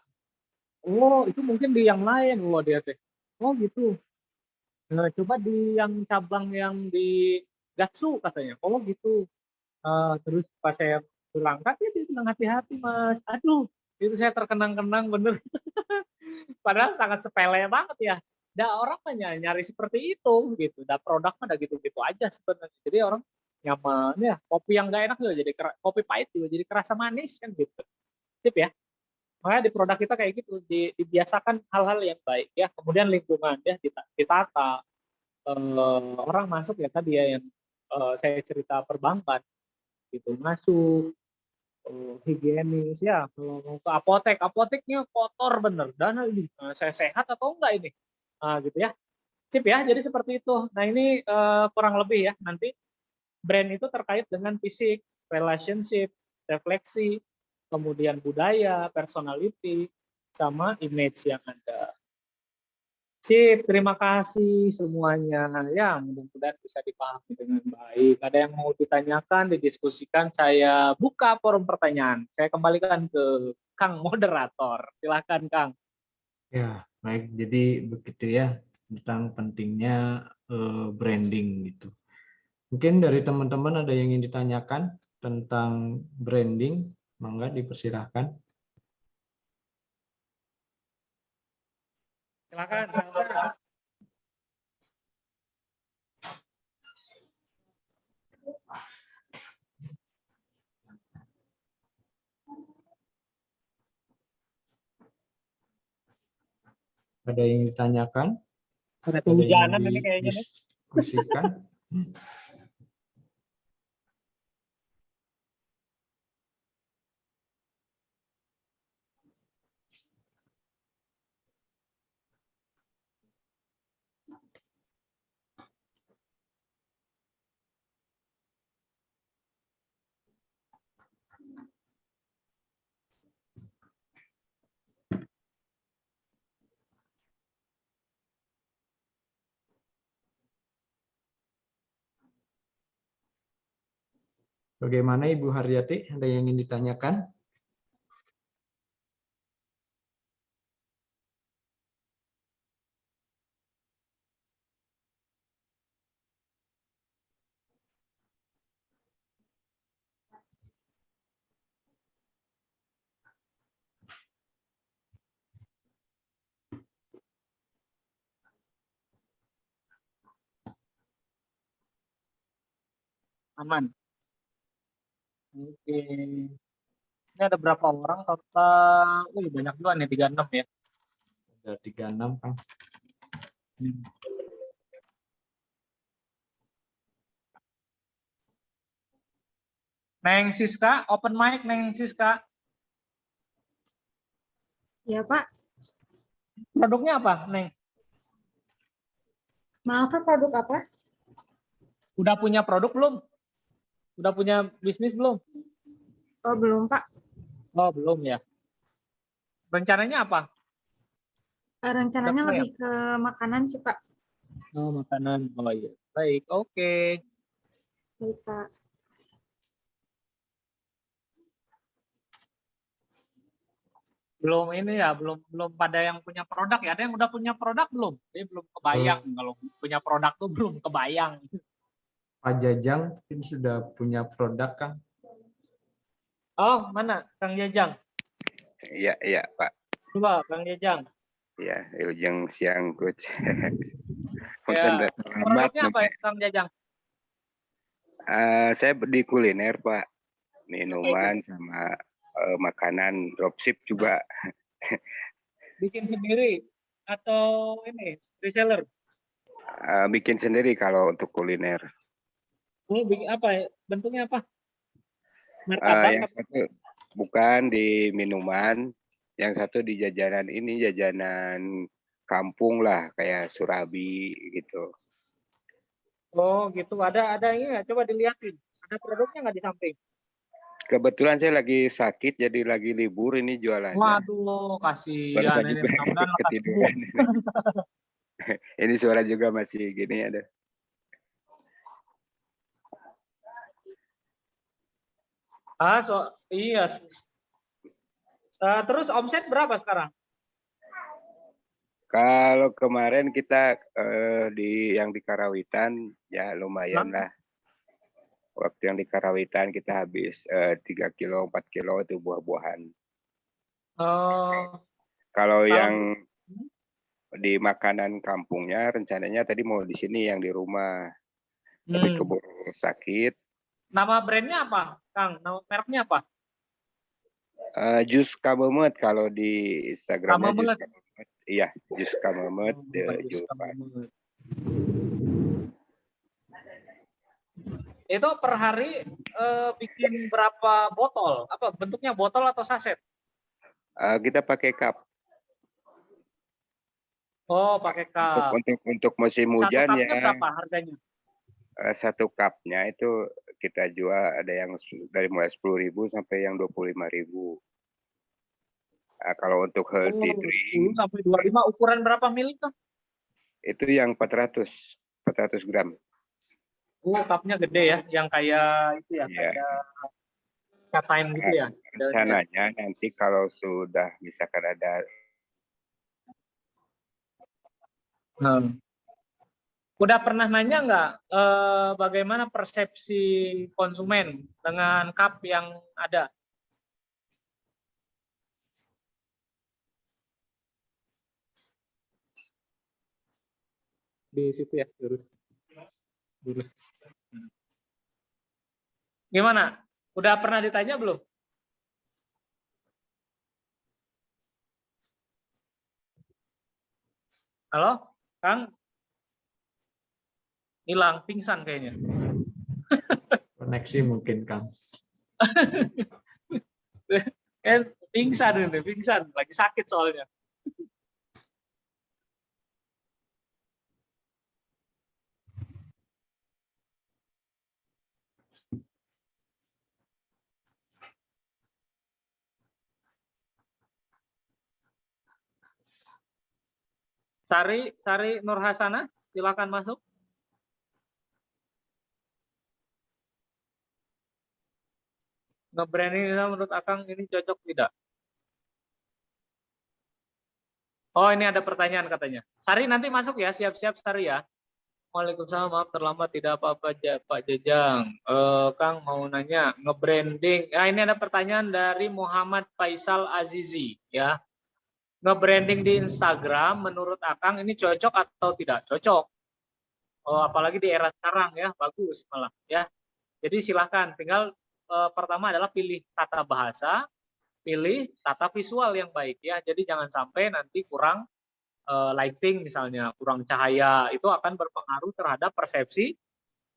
Oh, itu mungkin di yang lain. Oh, dia teh. Oh, gitu. Nah, coba di yang cabang yang di Gatsu katanya. Oh, gitu. Terus pas saya berangkat ya dia bilang hati-hati Mas. Aduh, itu saya terkenang-kenang bener. Padahal sangat sepele banget ya. Orang nyari seperti itu gitu. Produk mah gitu-gitu aja sebenarnya. Jadi orang nyaman ya. Kopi yang nggak enak juga jadi kopi pahit juga jadi kerasa manis kan gitu. Sip ya. Makanya di produk kita kayak gitu dibiasakan hal-hal yang baik ya. Kemudian lingkungan ya ditata. Orang masuk ya tadi ya yang saya cerita perbankan gitu masuk higienis ya, kalau mau ke apoteknya kotor bener dan ini saya sehat atau enggak ini, gitu ya. Sip ya, jadi seperti itu. Nah ini kurang lebih ya, nanti brand itu terkait dengan fisik, relationship, refleksi, kemudian budaya, personality, sama image yang ada. Sip, terima kasih semuanya. Ya, mudah-mudahan bisa dipahami dengan baik. Ada yang mau ditanyakan, didiskusikan, saya buka forum pertanyaan. Saya kembalikan ke Kang Moderator. Silakan, Kang. Ya, baik. Jadi begitu ya. tentang pentingnya branding gitu. Mungkin dari teman-teman ada yang ingin ditanyakan tentang branding, mangga dipersilahkan. Silakan, Salsa. Ada yang ditanyakan? Ada Ada yang kehujanan ini kayaknya nih. didiskusikan? Bagaimana Ibu Haryati? Ada yang ingin ditanyakan? Aman. Oke. Ini ada berapa orang total? Banyak juga nih, 36 ya. Ada 36, Kang. Neng Siska, open mic Neng Siska. Ya, Pak. Produknya apa, Neng? Maaf, Pak, produk apa? Udah punya produk belum? Udah punya bisnis belum? Oh, belum, Pak. Oh, belum ya. Rencananya apa? Rencananya Udah lebih ke makanan sih, Pak. Oh, makanan. Oh iya. Baik, oke. Baik, Pak. Belum ini ya, belum pada yang punya produk ya. Ada yang udah punya produk belum? Jadi belum kebayang kalau punya produk tuh belum kebayang. Pak Jajang ini sudah punya produk, Kang. Oh, mana? Kang Jajang. Iya, iya, Pak. Coba, Kang Jajang. Ya, ujung siang coach. Ya. Produknya apa ya, Kang Jajang? Saya di kuliner, Pak. Minuman sama makanan, dropship juga. Bikin sendiri atau ini reseller? Bikin sendiri kalau untuk kuliner. Oh, bikin apa ya? Bentuknya apa? Martabak Yang satu bukan di minuman, yang satu di jajanan ini, jajanan kampung lah, kayak surabi gitu. Oh, gitu. Ada ini ya? Coba dilihatin. Ada produknya nggak di samping? Kebetulan saya lagi sakit, jadi lagi libur ini jualannya. Waduh, kasihan Barusan ini. juga Mudah-mudahan lekas sembuh. ketiduran. Ini suara juga masih gini ada. Iya. Terus omset berapa sekarang? Kalau kemarin kita yang di Karawitan ya lumayan lah. Waktu yang di Karawitan kita habis 3 kilo, 4 kilo itu buah-buahan. Kalau yang di makanan kampungnya rencananya tadi mau di sini yang di rumah. Tapi keburu sakit. Nama brandnya apa, Kang? Nama mereknya apa? Jus Kamemet kalau di Instagramnya Jus Kamemet. Kamemet. Iya, Jus Kamemet. Itu per hari bikin berapa botol? Apa bentuknya botol atau saset? Kita pakai cup. Oh, pakai cup. Untuk musim hujan satu ya. cupnya berapa harganya? Satu cupnya itu kita jual ada yang dari mulai 10.000 sampai yang 25.000. Kalau untuk healthy drink 10 sampai 25 ukuran berapa mili tuh? itu yang 400 gram. Cupnya gede ya, yang kayak itu ya, Iya. kayak time gitu ya. Rencananya nanti kalau sudah misalkan ada Nah, udah pernah nanya nggak bagaimana persepsi konsumen dengan cup yang ada? Di situ ya, lurus. Lurus. Gimana? Udah pernah ditanya belum? Halo, Kang? Hilang, pingsan kayaknya. Koneksi mungkin, Kang. Pingsan ini, pingsan. Lagi sakit soalnya. Sari Nurhasana, silakan masuk. Nge-branding menurut Akang ini cocok tidak? Oh, ini ada pertanyaan katanya. Sari nanti masuk ya, siap-siap Sari ya. Waalaikumsalam, maaf terlambat, tidak apa-apa Pak Jejang. Kang mau nanya, nge-branding. Nah, ini ada pertanyaan dari Muhammad Faisal Azizi ya. Nge-branding di Instagram menurut Akang ini cocok atau tidak cocok? Oh, apalagi di era sekarang ya, bagus malah ya. Jadi silahkan, tinggal pertama adalah pilih tata bahasa, pilih tata visual yang baik ya. Jadi jangan sampai nanti kurang lighting misalnya, kurang cahaya, itu akan berpengaruh terhadap persepsi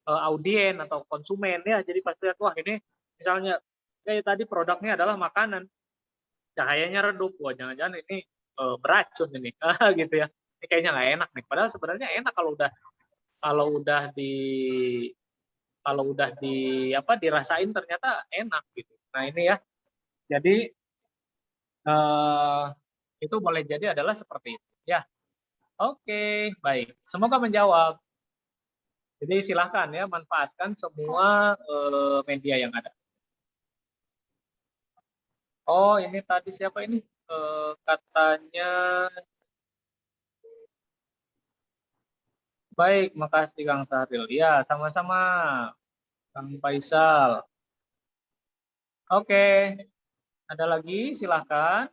audien atau konsumen ya. Jadi pasti lihat, wah ini misalnya kayak tadi produknya adalah makanan, cahayanya redup, wah jangan-jangan ini beracun ini gitu ya. Ini kayaknya nggak enak nih. Padahal sebenarnya enak kalau udah di apa dirasain ternyata enak gitu. Nah ini ya. Jadi itu boleh jadi adalah seperti itu ya. Oke, baik. Semoga menjawab. Jadi silahkan ya manfaatkan semua media yang ada. Oh ini tadi siapa ini? Katanya baik, makasih Kang Sahril. Ya sama-sama Kang Faisal. Oke, ada lagi silahkan.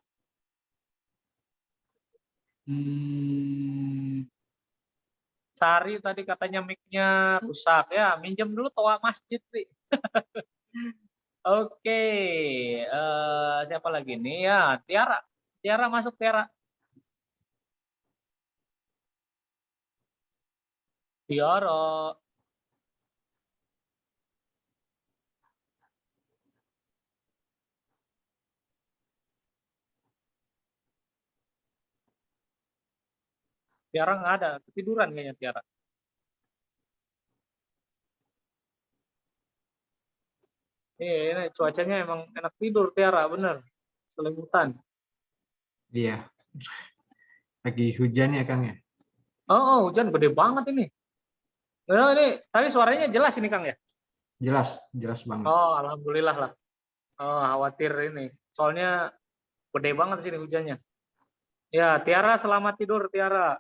Sari tadi katanya mic-nya rusak ya, minjem dulu toa masjid nih. Oke, siapa lagi nih ya? Tiara, Tiara masuk Tiara. Tiara. Tiara nggak ada, ketiduran kayaknya Tiara. Ini cuacanya emang enak tidur Tiara, bener. Selimutan. Iya. Lagi hujan ya, Kang ya? Oh, hujan gede banget ini. Oh, ini tapi suaranya jelas ini Kang ya? Jelas, jelas banget. Oh, alhamdulillah lah. Oh, khawatir ini. Soalnya gede banget sini hujannya. Ya, Tiara selamat tidur Tiara.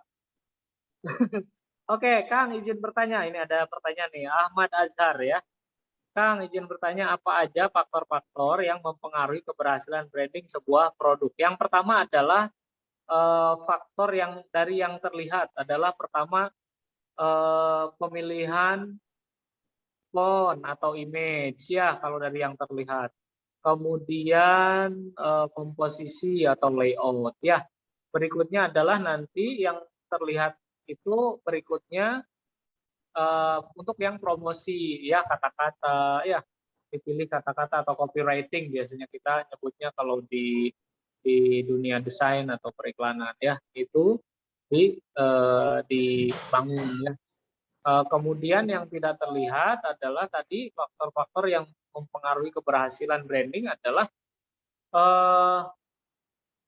Oke, Kang izin bertanya. Ini ada pertanyaan nih, Ahmad Azhar ya. Kang izin bertanya apa aja faktor-faktor yang mempengaruhi keberhasilan branding sebuah produk. Yang pertama adalah faktor yang dari yang terlihat adalah pertama pemilihan font atau image ya kalau dari yang terlihat. Kemudian komposisi atau layout ya. Berikutnya adalah nanti yang terlihat itu berikutnya untuk yang promosi ya kata-kata ya dipilih kata-kata atau copywriting biasanya kita nyebutnya kalau di dunia desain atau periklanan ya itu dibangun ya. Kemudian yang tidak terlihat adalah tadi faktor-faktor yang mempengaruhi keberhasilan branding adalah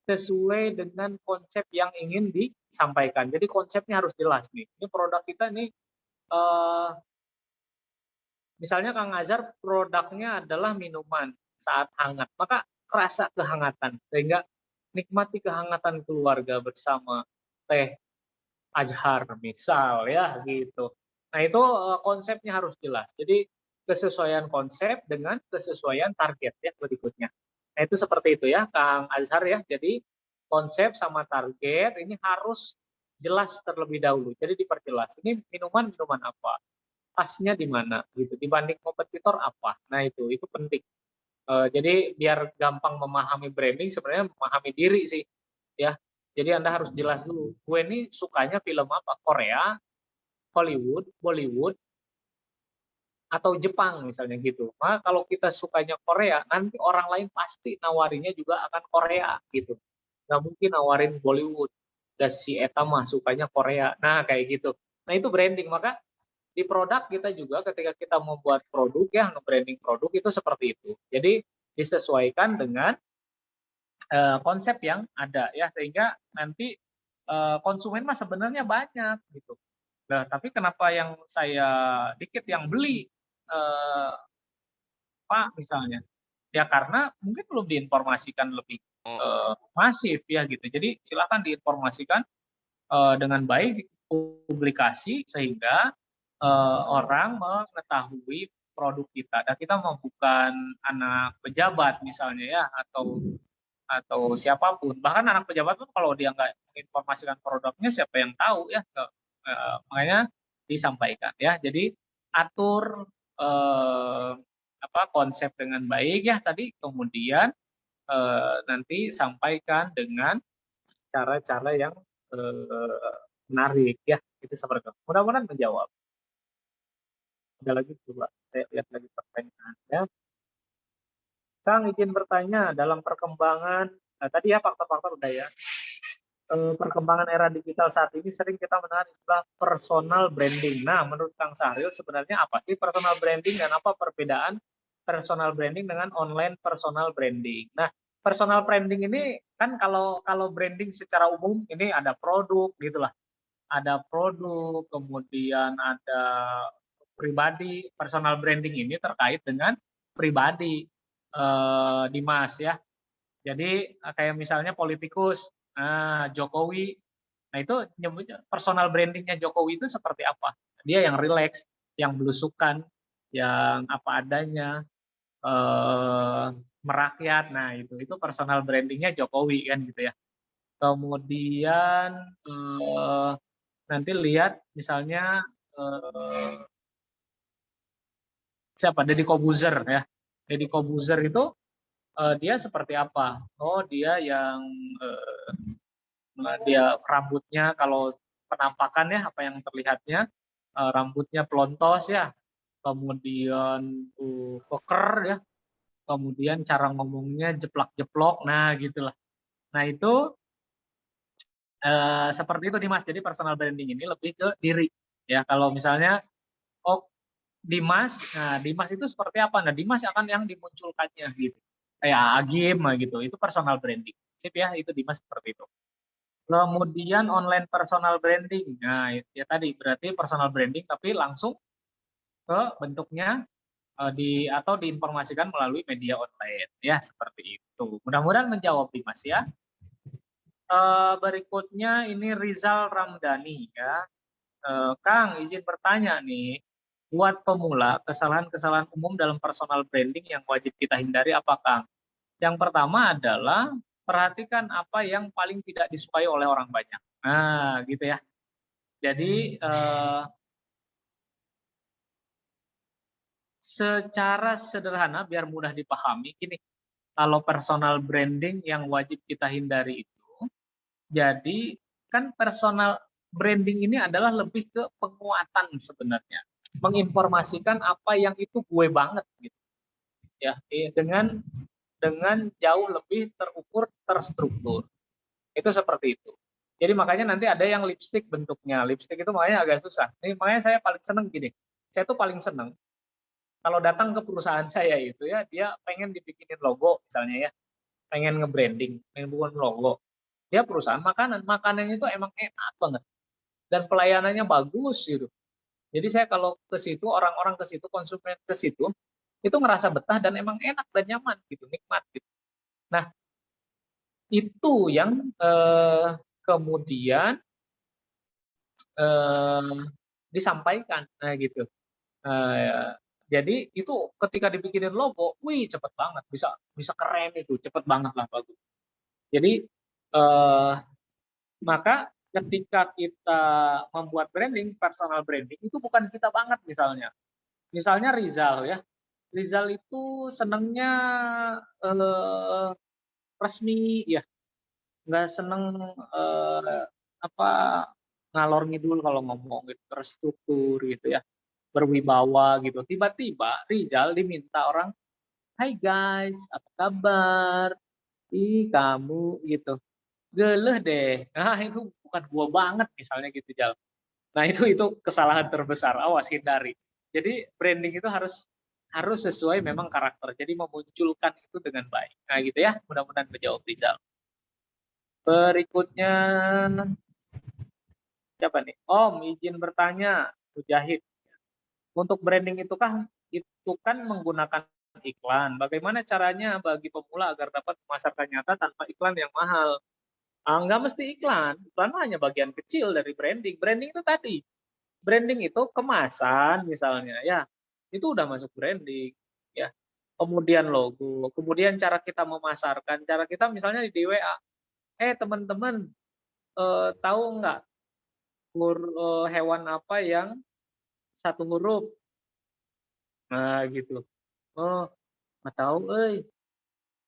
sesuai dengan konsep yang ingin disampaikan. Jadi konsepnya harus jelas nih. Ini produk kita nih misalnya Kang Azhar produknya adalah minuman saat hangat, maka rasa kehangatan sehingga nikmati kehangatan keluarga bersama teh Azhar misal ya gitu. Nah itu konsepnya harus jelas. Jadi kesesuaian konsep dengan kesesuaian target ya berikutnya. Nah itu seperti itu ya Kang Azhar ya. Jadi konsep sama target ini harus jelas terlebih dahulu. Jadi diperjelas. Ini minuman apa? Pasnya di mana gitu. Dibanding kompetitor apa? Nah itu penting. Jadi biar gampang memahami branding sebenarnya memahami diri sih ya. Jadi Anda harus jelas dulu. Gue ini sukanya film apa? Korea, Hollywood, Bollywood, atau Jepang misalnya gitu. Nah, kalau kita sukanya Korea, nanti orang lain pasti nawarinya juga akan Korea gitu. Nggak mungkin nawarin Bollywood. Dan si Eta mah sukanya Korea. Nah, kayak gitu. Nah, itu branding. Maka di produk kita juga ketika kita membuat produk ya, nge-branding produk itu seperti itu. Jadi disesuaikan dengan konsep yang ada ya, sehingga nanti konsumen mah sebenarnya banyak gitu. Nah, tapi kenapa yang saya dikit yang beli Pak misalnya? Ya karena mungkin belum diinformasikan lebih masif ya gitu. Jadi silakan diinformasikan dengan baik, publikasi sehingga orang mengetahui produk kita. Dan kita mau bukan anak pejabat misalnya ya, atau siapapun. Bahkan anak pejabat pun kalau dia nggak menginformasikan produknya, siapa yang tahu ya. Makanya disampaikan ya. Jadi atur konsep dengan baik ya tadi, kemudian nanti sampaikan dengan cara-cara yang menarik ya. Itu seperti itu. Mudah-mudahan menjawab. Ada lagi coba saya lihat lagi pertanyaan ya. Kang izin bertanya, dalam perkembangan tadi ya faktor-faktor udah ya. Perkembangan era digital saat ini sering kita mendengar istilah personal branding. Nah, menurut Kang Syahril sebenarnya apa sih personal branding dan apa perbedaan personal branding dengan online personal branding? Nah, personal branding ini kan kalau branding secara umum ini ada produk gitulah. Ada produk, kemudian ada pribadi. Personal branding ini terkait dengan pribadi Dimas ya. Jadi kayak misalnya politikus, Jokowi. Nah itu nyebutnya personal brandingnya Jokowi itu seperti apa? Dia yang rileks, yang belusukan, yang apa adanya, merakyat. Nah itu personal brandingnya Jokowi kan gitu ya. Kemudian nanti lihat misalnya siapa? Deddy Kobuzer ya. Deddy Kobuzer itu dia seperti apa? Oh dia yang dia rambutnya kalau penampakan ya apa yang terlihatnya rambutnya pelontos ya, kemudian poker ya, kemudian cara ngomongnya jeplak-jeplok, nah gitulah. Nah itu seperti itu Dimas. Jadi personal branding ini lebih ke diri ya. Kalau misalnya oh Dimas, nah Dimas itu seperti apa? Nah Dimas akan yang dimunculkannya gitu. Kayak Agim gitu. Itu personal branding. Sip ya, itu Dimas seperti itu. Kemudian online personal branding. Nah, ya tadi berarti personal branding tapi langsung ke bentuknya atau diinformasikan melalui media online ya, seperti itu. Mudah-mudahan menjawab Dimas ya. Berikutnya ini Rizal Ramdhani ya. Kang, izin bertanya nih. Buat pemula, kesalahan-kesalahan umum dalam personal branding yang wajib kita hindari apa, Kang? Yang pertama adalah perhatikan apa yang paling tidak disukai oleh orang banyak. Nah, gitu ya. Jadi secara sederhana biar mudah dipahami, gini, kalau personal branding yang wajib kita hindari itu, jadi kan personal branding ini adalah lebih ke penguatan sebenarnya, menginformasikan apa yang itu gue banget gitu, ya, dengan jauh lebih terukur, terstruktur. Itu seperti itu. Jadi makanya nanti ada yang lipstick bentuknya. Lipstick itu makanya agak susah. Ini makanya saya paling seneng gini. Saya tuh paling seneng kalau datang ke perusahaan saya itu ya, dia pengen dibikinin logo misalnya ya, pengen nge-branding, pengen buat logo. Dia perusahaan makanan, makanannya itu emang enak banget dan pelayanannya bagus gitu. Jadi saya kalau ke situ, orang-orang ke situ, konsumen ke situ, itu ngerasa betah dan emang enak dan nyaman gitu, nikmat gitu. Nah, itu yang kemudian disampaikan. Nah gitu. Jadi itu ketika dibikinin logo, wih cepet banget, bisa bisa keren itu, cepet banget lah, bagus. Jadi maka ketika kita membuat branding, personal branding itu bukan kita banget misalnya. Misalnya Rizal ya. Rizal itu senengnya resmi ya, nggak seneng apa ngalor ngidul kalau ngomong gitu, terstruktur gitu ya, berwibawa gitu. Tiba-tiba Rizal diminta orang, "Hai guys, apa kabar? Ih kamu gitu, geleh deh." Nah itu bukan gua banget misalnya gitu Jal. Nah itu kesalahan terbesar, awas hindari. Jadi branding itu harus harus sesuai memang karakter. Jadi memunculkan itu dengan baik. Nah gitu ya, mudah-mudahan menjawab Rizal. Berikutnya siapa nih? Om, izin bertanya, Mujahid. Untuk branding itu kan menggunakan iklan. Bagaimana caranya bagi pemula agar dapat memasarkan nyata tanpa iklan yang mahal? Nggak mesti iklan. Iklan hanya bagian kecil dari branding. Branding itu tadi. Branding itu kemasan misalnya, ya itu udah masuk branding. Ya. Kemudian logo, kemudian cara kita memasarkan, cara kita misalnya di WA. Teman-teman, tahu nggak hewan apa yang satu huruf? Nah, gitu. Oh, nggak tahu,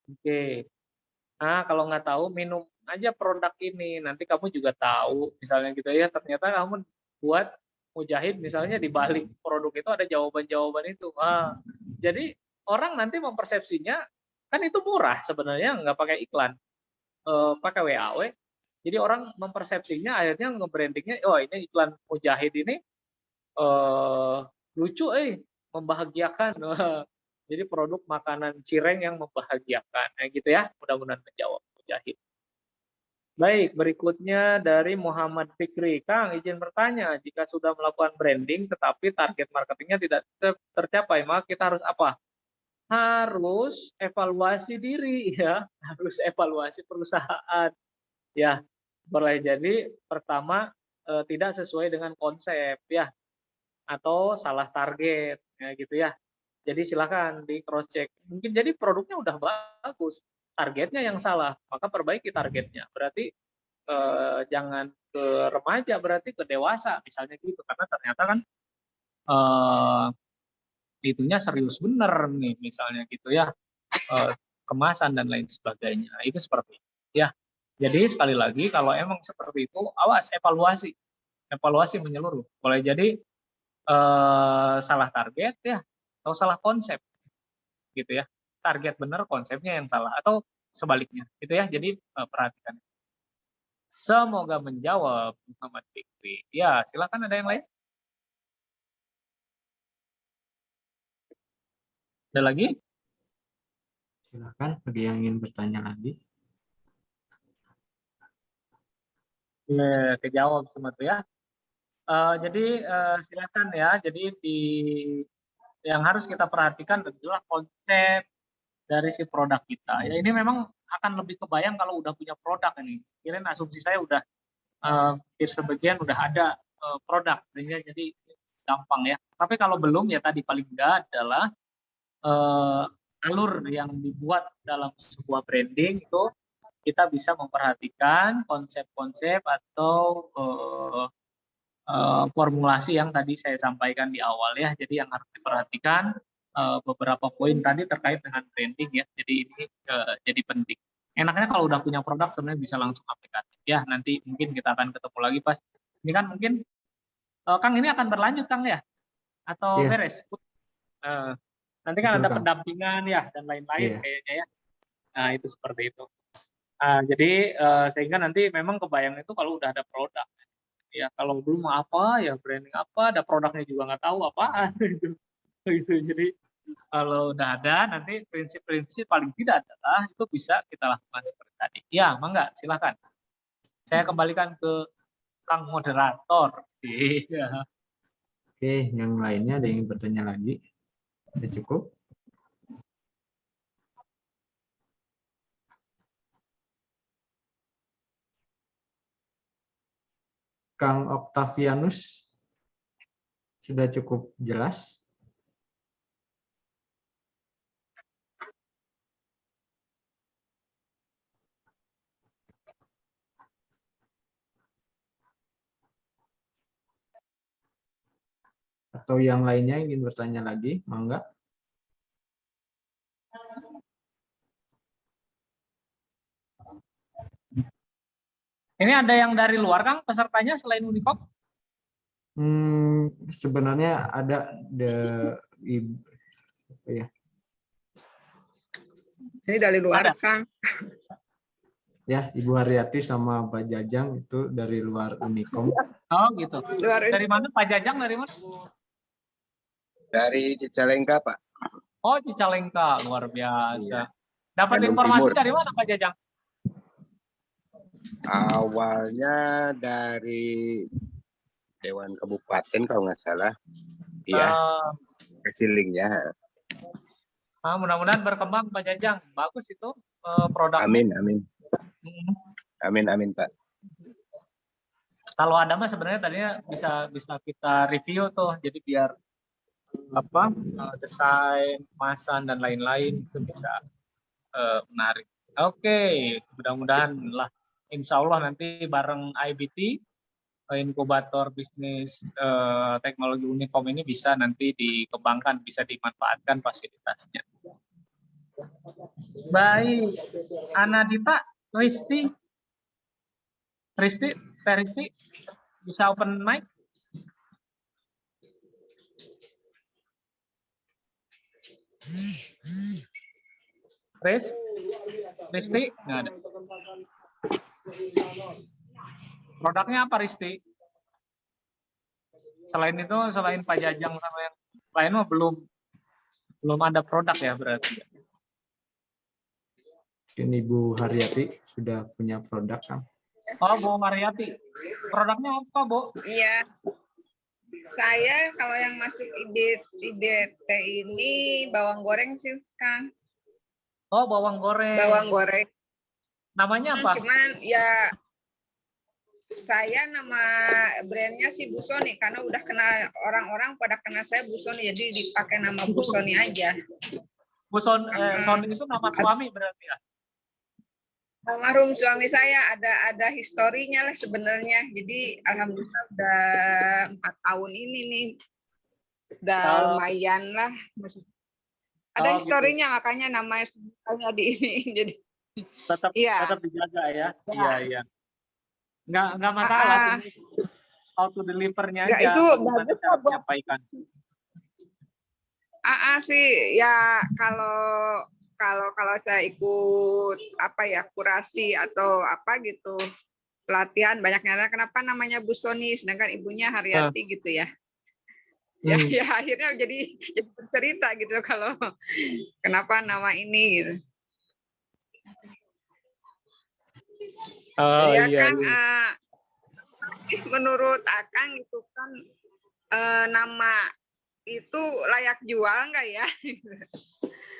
Oke. Kalau nggak tahu, minum aja produk ini. Nanti kamu juga tahu. Misalnya gitu ya, ternyata kamu buat Mujahid, misalnya di balik produk itu ada jawaban-jawaban itu. Jadi orang nanti mempersepsinya, kan itu murah sebenarnya, nggak pakai iklan. Pakai WAW. Jadi orang mempersepsinya akhirnya nge-brandingnya, oh ini iklan Mujahid ini lucu, membahagiakan. Jadi produk makanan cireng yang membahagiakan. Nah, gitu ya, mudah-mudahan menjawab Mujahid. Baik, berikutnya dari Muhammad Fikri. Kang, izin bertanya, jika sudah melakukan branding tetapi target marketingnya tidak tercapai, maka kita harus apa? Harus evaluasi diri ya, harus evaluasi perusahaan. Ya, boleh jadi pertama tidak sesuai dengan konsep ya, atau salah target ya gitu ya. Jadi silakan di cross check. Mungkin jadi produknya udah bagus, targetnya yang salah, maka perbaiki targetnya. Berarti jangan ke remaja, berarti ke dewasa misalnya gitu, karena ternyata kan itunya serius bener nih misalnya gitu ya, kemasan dan lain sebagainya. Itu seperti itu ya. Jadi sekali lagi kalau emang seperti itu, awas evaluasi menyeluruh. Boleh jadi salah target ya, atau salah konsep gitu ya. Target bener, konsepnya yang salah, atau sebaliknya gitu ya. Jadi perhatikan. Semoga menjawab Muhammad Fikri. Ya, silakan ada yang lain. Ada lagi? Silakan bagi yang ingin bertanya lagi. Kejawab semua tuh ya. Jadi silakan ya. Jadi yang harus kita perhatikan adalah konsep dari si produk kita. Ya ini memang akan lebih kebayang kalau udah punya produk ini. Kirain asumsi saya udah hampir sebagian udah ada produk, jadi gampang ya. Tapi kalau belum ya tadi paling enggak adalah alur yang dibuat dalam sebuah branding itu kita bisa memperhatikan konsep-konsep atau formulasi yang tadi saya sampaikan di awal ya. Jadi yang harus diperhatikan beberapa poin tadi terkait dengan branding ya. Jadi ini jadi penting. Enaknya kalau udah punya produk sebenarnya bisa langsung aplikatif ya. Nanti mungkin kita akan ketemu lagi pas. Ini kan mungkin Kang ini akan berlanjut Kang ya? Atau Iya. beres? Nanti kan Betul, ada Kang. pendampingan ya dan lain-lain Iya. kayaknya ya. Nah itu seperti itu. Jadi sehingga nanti memang kebayang itu kalau udah ada produk. Ya kalau belum apa ya branding apa, ada produknya juga nggak tahu apaan gitu. Jadi kalau udah ada nanti prinsip-prinsip paling tidak adalah itu bisa kita lakukan seperti tadi. Ya, mangga silakan. Saya kembalikan ke Kang moderator. Iya. Oke, yang lainnya ada yang ingin bertanya lagi? Sudah cukup? Kang Octavianus sudah cukup jelas. Atau yang lainnya ingin bertanya lagi, mangga. Ini ada yang dari luar, Kang, pesertanya selain Unicom? Sebenarnya ada ya. Ini dari luar, Kang. Ya, Ibu Haryati sama Pak Jajang itu dari luar Unicom. Oh gitu. Luar Dari mana Pak Jajang, dari mana? Dari Cicalengka, Pak. Oh, Cicalengka, luar biasa. Dapat Bandung informasi Timur. dari mana Pak Jajang? Awalnya dari Dewan Kabupaten kalau nggak salah. Iya, Silingnya. Mudah-mudahan berkembang Pak Jajang. Bagus itu produknya. Amin, amin. Amin, amin, Pak. Kalau ada mah sebenarnya tadinya bisa kita review tuh. Jadi biar desain, kemasan dan lain-lain itu bisa menarik. Oke, mudah-mudahan lah. Insya Allah nanti bareng IBT, inkubator bisnis teknologi Unicom ini bisa nanti dikembangkan, bisa dimanfaatkan fasilitasnya. Baik, Anadita, Risti, bisa open mic? Risti, nggak ada. Produknya apa, Risti? Selain itu, selain Pak Jajang sama yang lain mah belum ada produk ya berarti. Mungkin Ibu Haryati sudah punya produk, kan? Oh, Bu Haryati. Produknya apa, Bu? Iya. Saya kalau yang masuk IDT ini bawang goreng sih, Kang. Oh, bawang goreng. Bawang goreng. Namanya apa? Cuman ya saya nama brandnya sih Bu Soni karena udah kenal orang-orang pada kenal saya Bu Soni, jadi dipakai nama Bu Soni aja. Bu Soni itu nama suami berarti ya? Almarhum suami saya ada historinya lah sebenarnya. Jadi alhamdulillah udah 4 tahun ini nih. Udah lumayan lah. Ada historinya gitu. Makanya namanya di ini. Jadi tetap dijaga ya. Iya. Nggak masalah. How to delivernya aja. Itu bagus cara menyampaikan. Sih ya kalau saya ikut kurasi atau apa gitu pelatihan banyaknya kenapa namanya Bu Soni sedangkan ibunya Haryati gitu ya. Ya akhirnya jadi bercerita gitu kalau kenapa nama ini gitu. Kan menurut Akang itu kan nama itu layak jual nggak ya?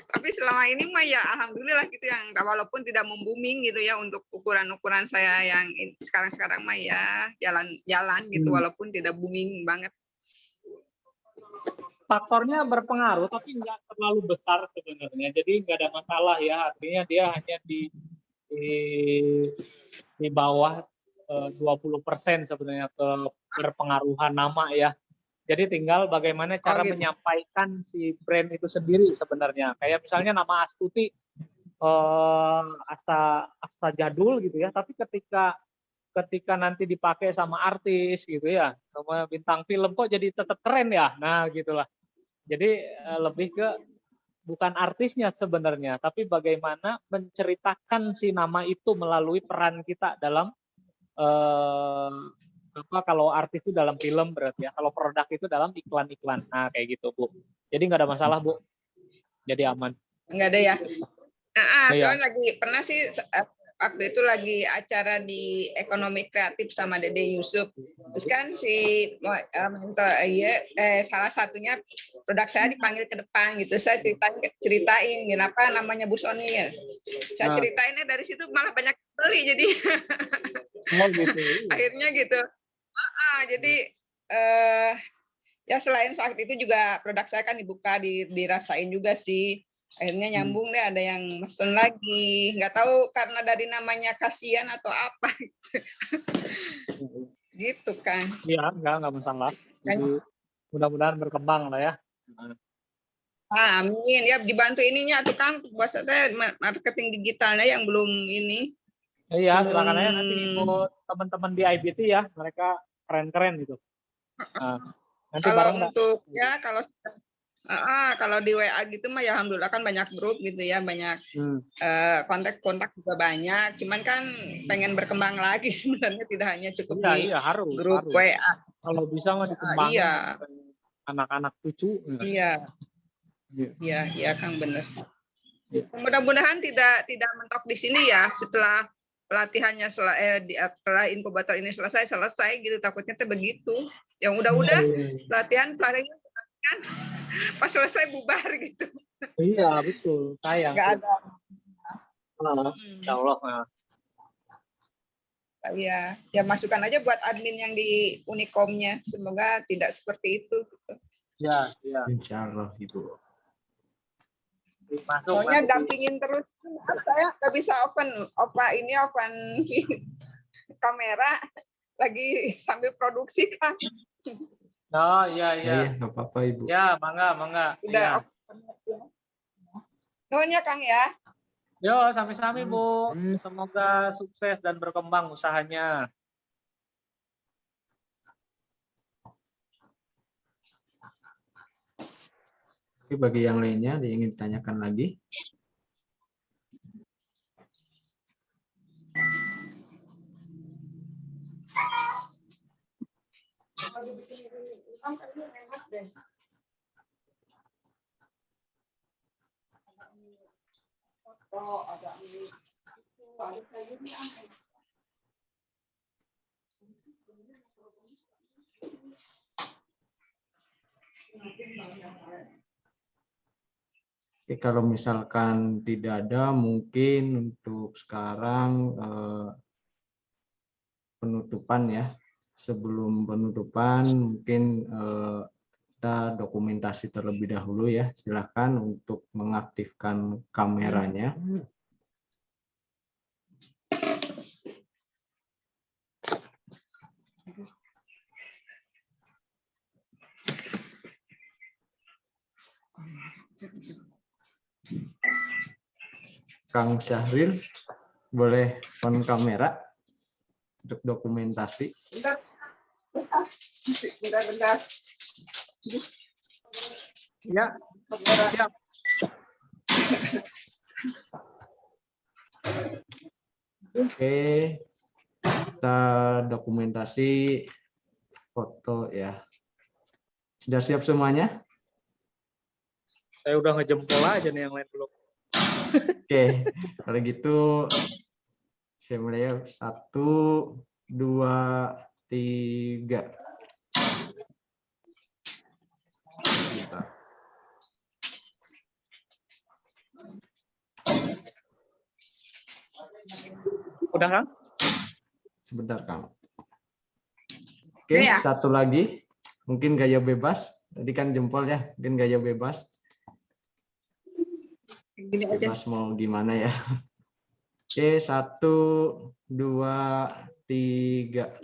Tapi selama ini mah ya alhamdulillah gitu yang walaupun tidak membuming gitu ya untuk ukuran-ukuran saya yang sekarang mah ya jalan gitu walaupun tidak booming banget. Faktornya berpengaruh tapi nggak terlalu besar sebenarnya. Jadi nggak ada masalah ya. Artinya dia hanya di bawah 20% sebenarnya berpengaruhan nama ya. Jadi tinggal bagaimana cara menyampaikan si brand itu sendiri sebenarnya. Kayak misalnya nama Astuti, Asta jadul gitu ya. Tapi ketika nanti dipakai sama artis gitu ya, sama bintang film kok jadi tetap keren ya. Nah gitulah. Jadi lebih ke bukan artisnya sebenarnya, tapi bagaimana menceritakan si nama itu melalui peran kita dalam kalau artis itu dalam film berarti ya, kalau produk itu dalam iklan-iklan. Nah, kayak gitu, Bu. Jadi nggak ada masalah, Bu. Jadi aman. Nggak ada ya? Soalnya pernah sih waktu itu lagi acara di Ekonomi Kreatif sama Dede Yusuf. Terus kan salah satunya produk saya dipanggil ke depan gitu. Saya ceritain kenapa namanya Bu Soni ya. Saya ceritainnya dari situ malah banyak beli jadi. Oh gitu. Akhirnya gitu. Jadi ya selain saat itu juga produk saya kan dibuka, dirasain juga sih. Akhirnya nyambung deh, ada yang mesen lagi. Nggak tahu karena dari namanya kasihan atau apa. Gitu kan. Iya, enggak masalah. Jadi mudah-mudahan berkembang lah ya. Amin. Ya dibantu ininya tuh Kang, saya marketing digitalnya yang belum ini. Iya, silakan aja nanti ikut teman-teman di IBT ya. Mereka keren-keren gitu. Nah, nanti Kalau bareng Mbak. untuk ya kalau di WA gitu mah ya alhamdulillah kan banyak grup gitu ya, banyak kontak juga banyak. Cuman kan pengen berkembang lagi sebenarnya, tidak hanya cukup di harus, grup harus. WA. Kalau bisa mah dikembangin Iya. anak-anak cucu. Iya Kang, bener. Iya. Mudah-mudahan tidak mentok di sini ya, setelah pelatihannya setelah inkubator ini selesai gitu, takutnya tuh begitu. Yang udah pelatihan kan pas selesai bubar gitu. Iya, betul. Sayang. Nggak ada. Insya Allah. Ya masukan aja buat admin yang di Unikomnya. Semoga tidak seperti itu. Gitu. Ya. Insya Allah Ibu. Masuk. Soalnya dampingin terus. Saya nggak bisa open kamera lagi sambil produksi kan. Oh iya. Nggak apa-apa Ibu. Ya, mangga. Udah. Nuhunnya Kang ya. Yo, sami-sami Bu. Semoga sukses dan berkembang usahanya. Oke, bagi yang lainnya ada yang ingin ditanyakan lagi? Oke, kalau misalkan tidak ada, mungkin untuk sekarang penutupan ya. Sebelum penutupan, mungkin kita dokumentasi terlebih dahulu ya. Silakan untuk mengaktifkan kameranya. Kang Syahril, boleh on kamera untuk dokumentasi. Bentar. Ya, siap. Oke, kita dokumentasi foto ya. Sudah siap semuanya? Saya udah ngejempol aja nih, yang lain belum. Oke, kalau gitu saya mulai 1, 2, 3. Udah Kang? Sebentar Kang. Oke, satu lagi. Mungkin gaya bebas. Tadi kan jempol ya, mungkin gaya bebas. Bebas mau gimana ya. Oke, 1, 2, 3.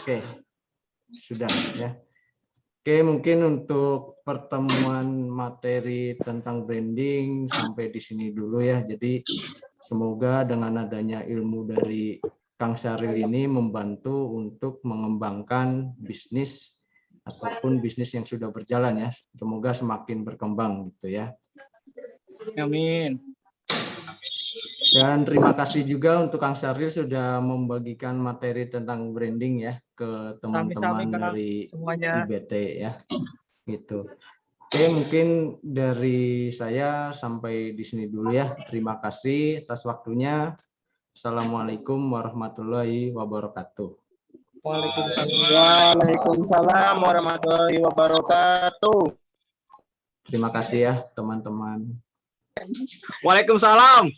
Oke, sudah ya. Oke, mungkin untuk pertemuan materi tentang branding sampai di sini dulu ya. Jadi semoga dengan adanya ilmu dari Kang Syahril ini membantu untuk mengembangkan bisnis ataupun bisnis yang sudah berjalan ya. Semoga semakin berkembang gitu ya. Amin. Dan terima kasih juga untuk Kang Syahril sudah membagikan materi tentang branding ya ke teman-teman dari semuanya. IBT ya. Gitu. Oke, mungkin dari saya sampai di sini dulu ya. Terima kasih atas waktunya. Assalamualaikum warahmatullahi wabarakatuh. Waalaikumsalam warahmatullahi wabarakatuh. Terima kasih ya teman-teman. Waalaikumsalam.